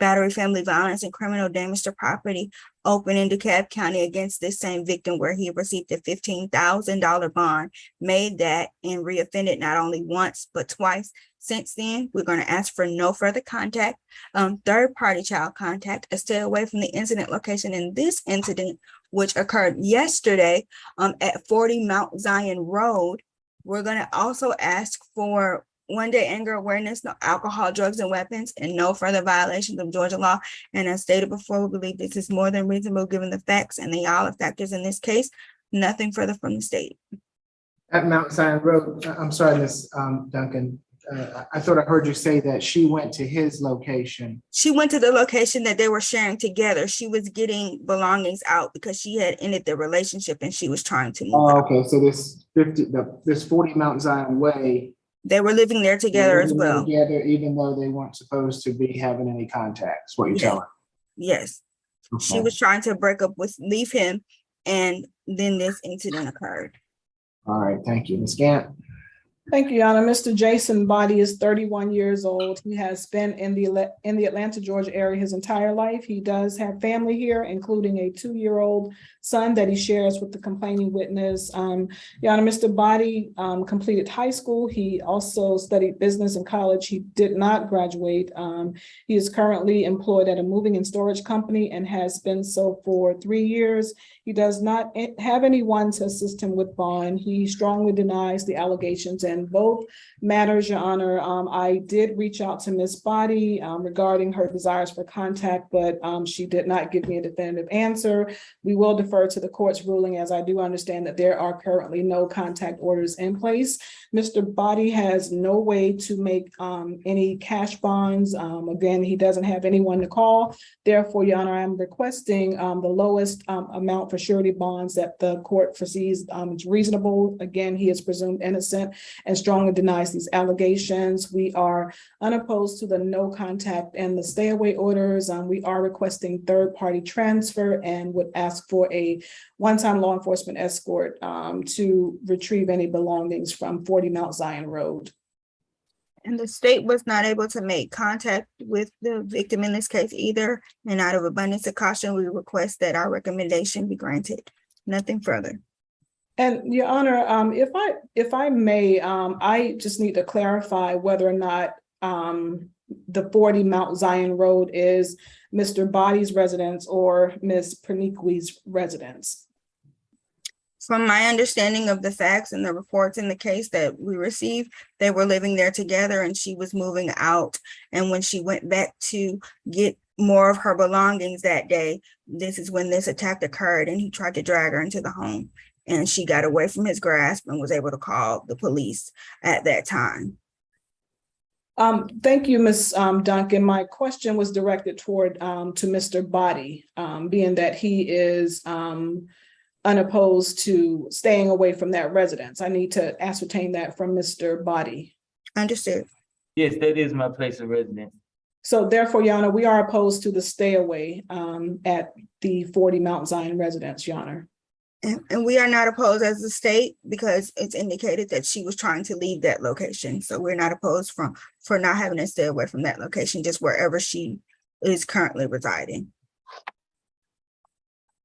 battery, family violence, and criminal damage to property open in DeKalb County against this same victim, where he received a $15,000 bond, made that, and reoffended not only once, but twice. Since then, we're going to ask for no further contact, third-party child contact, a stay away from the incident location in this incident, which occurred yesterday at 40 Mount Zion Road. We're going to also ask for one-day anger awareness, no alcohol, drugs, and weapons, and no further violations of Georgia law. And as stated before, we believe this is more than reasonable given the facts and the all factors in this case. Nothing further from the state. At Mount Zion Road, I'm sorry, Ms. Duncan, I thought I heard you say that she went to his location. She went to the location that they were sharing together. She was getting belongings out because she had ended the relationship and she was trying to move Oh, out. okay, so this 40 Mount Zion Way. They were living there together as well. Together, even though they weren't supposed to be having any contact, is what you're Yes. telling. Yes. She was trying to leave him, and then this incident occurred. All right, thank you. Ms. Gant? Thank you, Your Honor. Mr. Jason Body is 31 years old. He has been in the Atlanta, Georgia area his entire life. He does have family here, including a 2-year-old son that he shares with the complaining witness. Your Honor, Mr. Body completed high school. He also studied business in college. He did not graduate. He is currently employed at a moving and storage company and has been so for 3 years. He does not have anyone to assist him with bond. He strongly denies the allegations in both matters, Your Honor. I did reach out to Ms. Body regarding her desires for contact, but she did not give me a definitive answer. We will defer to the court's ruling, as I do understand that there are currently no contact orders in place. Mr. Body has no way to make any cash bonds. Again, he doesn't have anyone to call. Therefore, Your Honor, I'm requesting the lowest amount for surety bonds that the court foresees is reasonable. Again, he is presumed innocent and strongly denies these allegations. We are unopposed to the no contact and the stay away orders. We are requesting third-party transfer and would ask for a one-time law enforcement escort to retrieve any belongings from 40 Mount Zion Road. And the state was not able to make contact with the victim in this case either. And out of abundance of caution, we request that our recommendation be granted. Nothing further. And Your Honor, if I may, I just need to clarify whether or not the 40 Mount Zion Road is Mr. Body's residence or Ms. Pernique's residence. From my understanding of the facts and the reports in the case that we received, they were living there together and she was moving out. And when she went back to get more of her belongings that day, this is when this attack occurred and he tried to drag her into the home. And she got away from his grasp and was able to call the police at that time. Thank you, Ms. Duncan. My question was directed toward to Mr. Body, being that he is unopposed to staying away from that residence. I need to ascertain that from Mr. Body. Understood. Yes, that is my place of residence. So therefore, Your Honor, we are opposed to the stay away at the 40 Mount Zion residence, Your Honor. And we are not opposed as a state because it's indicated that she was trying to leave that location. So we're not opposed for not having to stay away from that location, just wherever she is currently residing.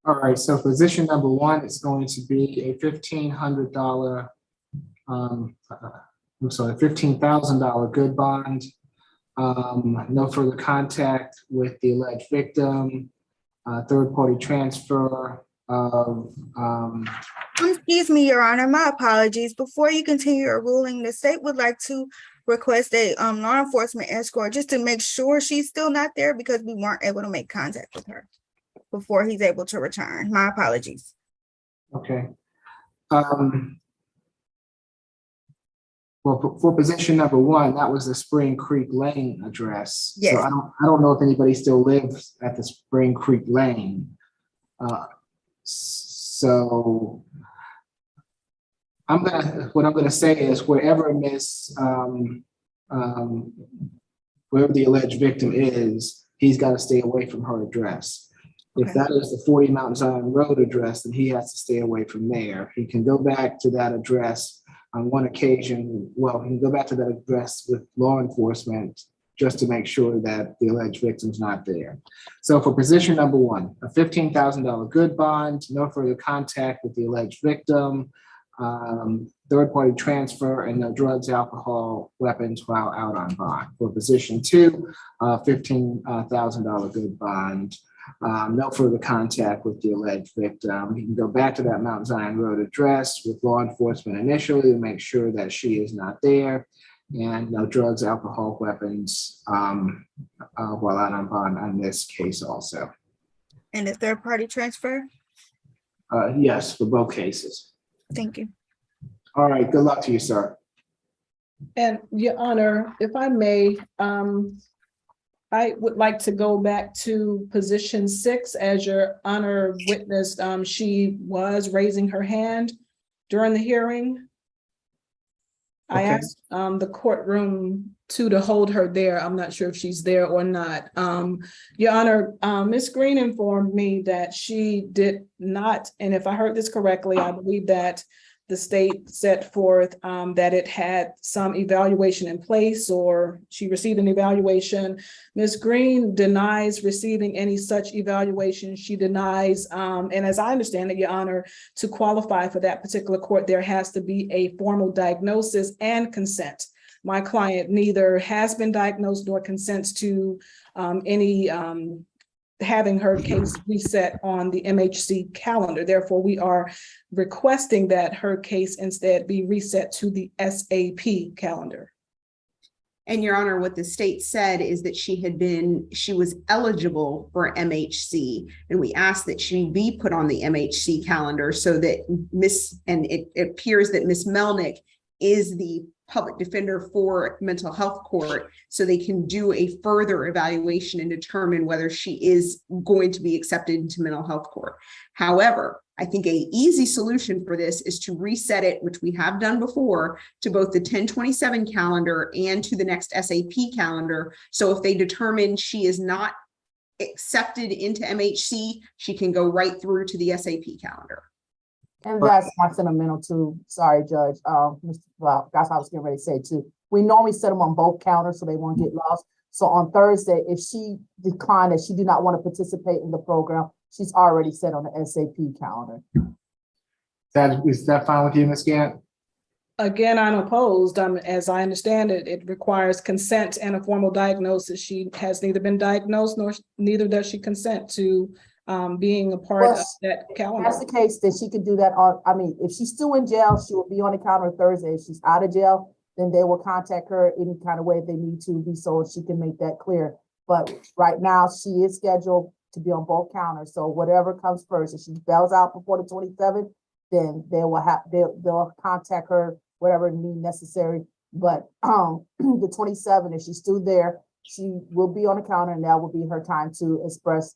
All right, so position number one is going to be a $1,500, $15,000 good bond. No further contact with the alleged victim, third-party transfer of. Excuse me, Your Honor, my apologies. Before you continue your ruling, the state would like to request a law enforcement escort just to make sure she's still not there because we weren't able to make contact with her before he's able to return. My apologies. Okay. Well, for position number one, that was the Spring Creek Lane address. Yes. So I don't know if anybody still lives at the Spring Creek Lane. So what I'm gonna say is wherever wherever the alleged victim is, he's got to stay away from her address. If that is the 40 Mount Zion Road address, then he has to stay away from there. He can go back to that address on one occasion. Well, he can go back to that address with law enforcement just to make sure that the alleged victim's not there. So for position number one, a $15,000 good bond, no further contact with the alleged victim, third-party transfer, and no drugs, alcohol, weapons while out on bond. For position two, $15,000 good bond, no further contact with the alleged victim. He can go back to that Mount Zion Road address with law enforcement initially to make sure that she is not there, and no drugs, alcohol, weapons while out on bond on this case also. And the third party transfer? Yes, for both cases. Thank you. All right, good luck to you, sir. And Your Honor, if I may, I would like to go back to position 6. As Your Honor witnessed, she was raising her hand during the hearing. I Okay. asked the courtroom to hold her there. I'm not sure if she's there or not. Your Honor, Ms. Green informed me that she did not, and if I heard this correctly, I believe that the state set forth that it had some evaluation in place, or she received an evaluation. Ms. Green denies receiving any such evaluation. She denies, and as I understand it, Your Honor, to qualify for that particular court, there has to be a formal diagnosis and consent. My client neither has been diagnosed nor consents to any having her case reset on the MHC calendar. Therefore, we are requesting that her case instead be reset to the SAP calendar. And Your Honor, what the state said is that she was eligible for MHC, and we asked that she be put on the MHC calendar so that it appears that Ms. Melnick is the public defender for mental health court, so they can do a further evaluation and determine whether she is going to be accepted into mental health court. However, I think an easy solution for this is to reset it, which we have done before, to both the 1027 calendar and to the next SAP calendar. So if they determine she is not accepted into MHC, she can go right through to the SAP calendar. And that's my sentimental too. Sorry, Judge. Well, that's what I was getting ready to say too. We normally set them on both counters so they won't get lost. So on Thursday, if she declined that she did not want to participate in the program, she's already set on the SAP calendar. Is that fine with you, Ms. Gant? Again, I'm opposed. As I understand it, it requires consent and a formal diagnosis. She has neither been diagnosed nor neither does she consent to being a part of that calendar. If that's the case, then she could do that if she's still in jail, she will be on the calendar Thursday. If she's out of jail, then they will contact her any kind of way they need to be so she can make that clear. But right now she is scheduled to be on both counters. So whatever comes first, if she bails out before the 27th, then they'll contact her, whatever need necessary. But the 27th, if she's still there, she will be on the counter, and that will be her time to express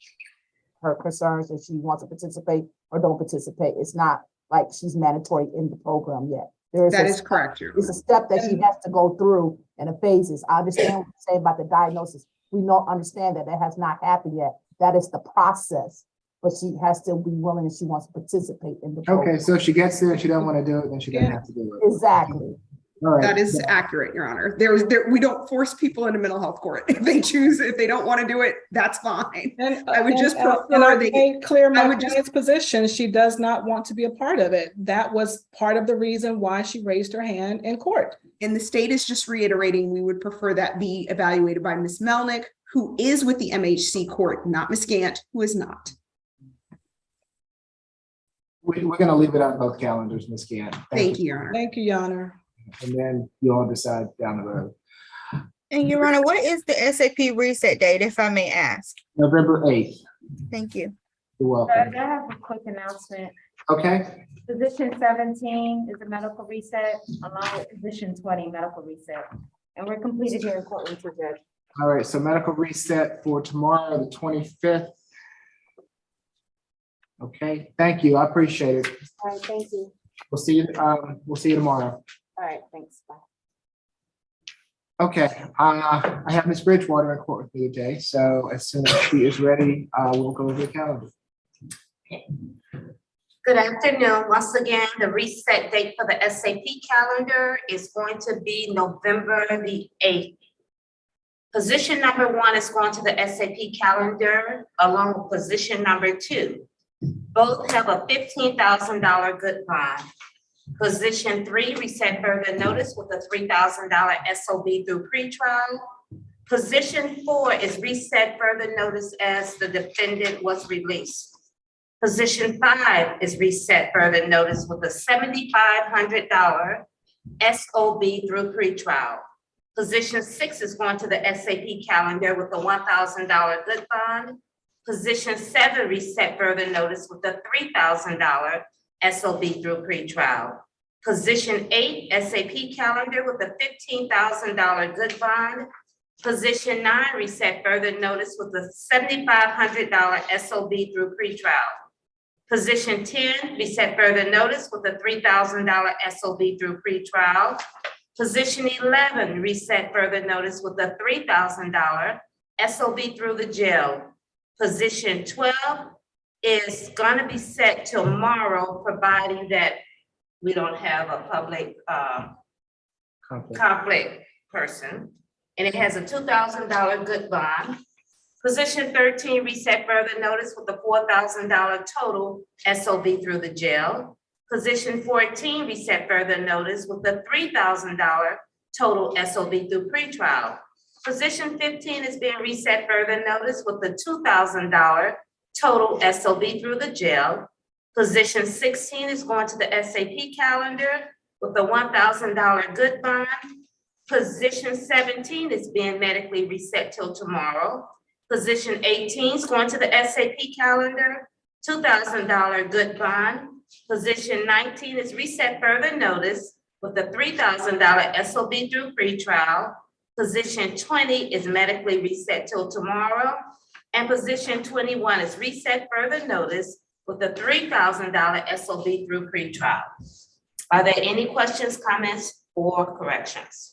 her concerns if she wants to participate or don't participate. It's not like she's mandatory in the program yet. That is correct. It's a step that she has to go through in the phases. I understand what you're saying about the diagnosis. We don't understand that has not happened yet. That is the process, but she has to be willing and she wants to participate in the program. Okay, so if she gets there and she doesn't want to do it, then she doesn't have to do it. Exactly. All right. That is accurate, Your Honor. We don't force people into mental health court. If they don't want to do it, that's fine. And I would just prefer I made clear my client's position. She does not want to be a part of it. That was part of the reason why she raised her hand in court. And the state is just reiterating, we would prefer that be evaluated by Ms. Melnick, who is with the MHC court, not Ms. Gant, who is not. We're going to leave it on both calendars, Ms. Gant. Thank you, Your Honor. Thank you, Your Honor. And then you all decide down the road. And Your Honor, what is the SAP reset date, if I may ask? November 8th. Thank you. You're welcome. Judge, I have a quick announcement. Okay. Position 17 is a medical reset, along with position 20 medical reset. And we're completed here in courtroom too, Judge. All right, so medical reset for tomorrow, the 25th. Okay, thank you. I appreciate it. All right, thank you. We'll see you tomorrow. All right, thanks. Bye. Okay, I have Ms. Bridgewater in court with me today, so as soon as she is ready, we'll go over the calendar. Good afternoon. Once again, the reset date for the SAP calendar is going to be November the 8th. Position number 1 is going to the SAP calendar along with position number 2. Both have a $15,000 good bond. Position 3, reset further notice with a $3,000 SOB through pretrial. Position 4 is reset further notice as the defendant was released. Position 5 is reset further notice with a $7,500 SOB through pretrial. Position 6 is going to the SAP calendar with a $1,000 good bond. Position 7 reset further notice with a $3,000 SOB through pretrial. Position 8, SAP calendar with a $15,000 good bond. Position 9, reset further notice with a $7,500 SOB through pretrial. Position 10, reset further notice with a $3,000 SOB through pretrial. Position 11, reset further notice with a $3,000 SOB through the jail. Position 12 is gonna be set tomorrow, providing that we don't have a public conflict person. And it has a $2,000 good bond. Position 13, reset further notice with a $4,000 total SOB through the jail. Position 14, reset further notice with a $3,000 total SOB through pretrial. Position 15 is being reset further notice with a $2,000 total SOB through the jail. Position 16 is going to the SAP calendar with a $1,000 good bond. Position 17 is being medically reset till tomorrow. Position 18 is going to the SAP calendar, $2,000 good bond. Position 19 is reset further notice with a $3,000 SOB through pretrial. Position 20 is medically reset till tomorrow. And position 21 is reset further notice with a $3,000 SOB through pretrial. Are there any questions, comments, or corrections?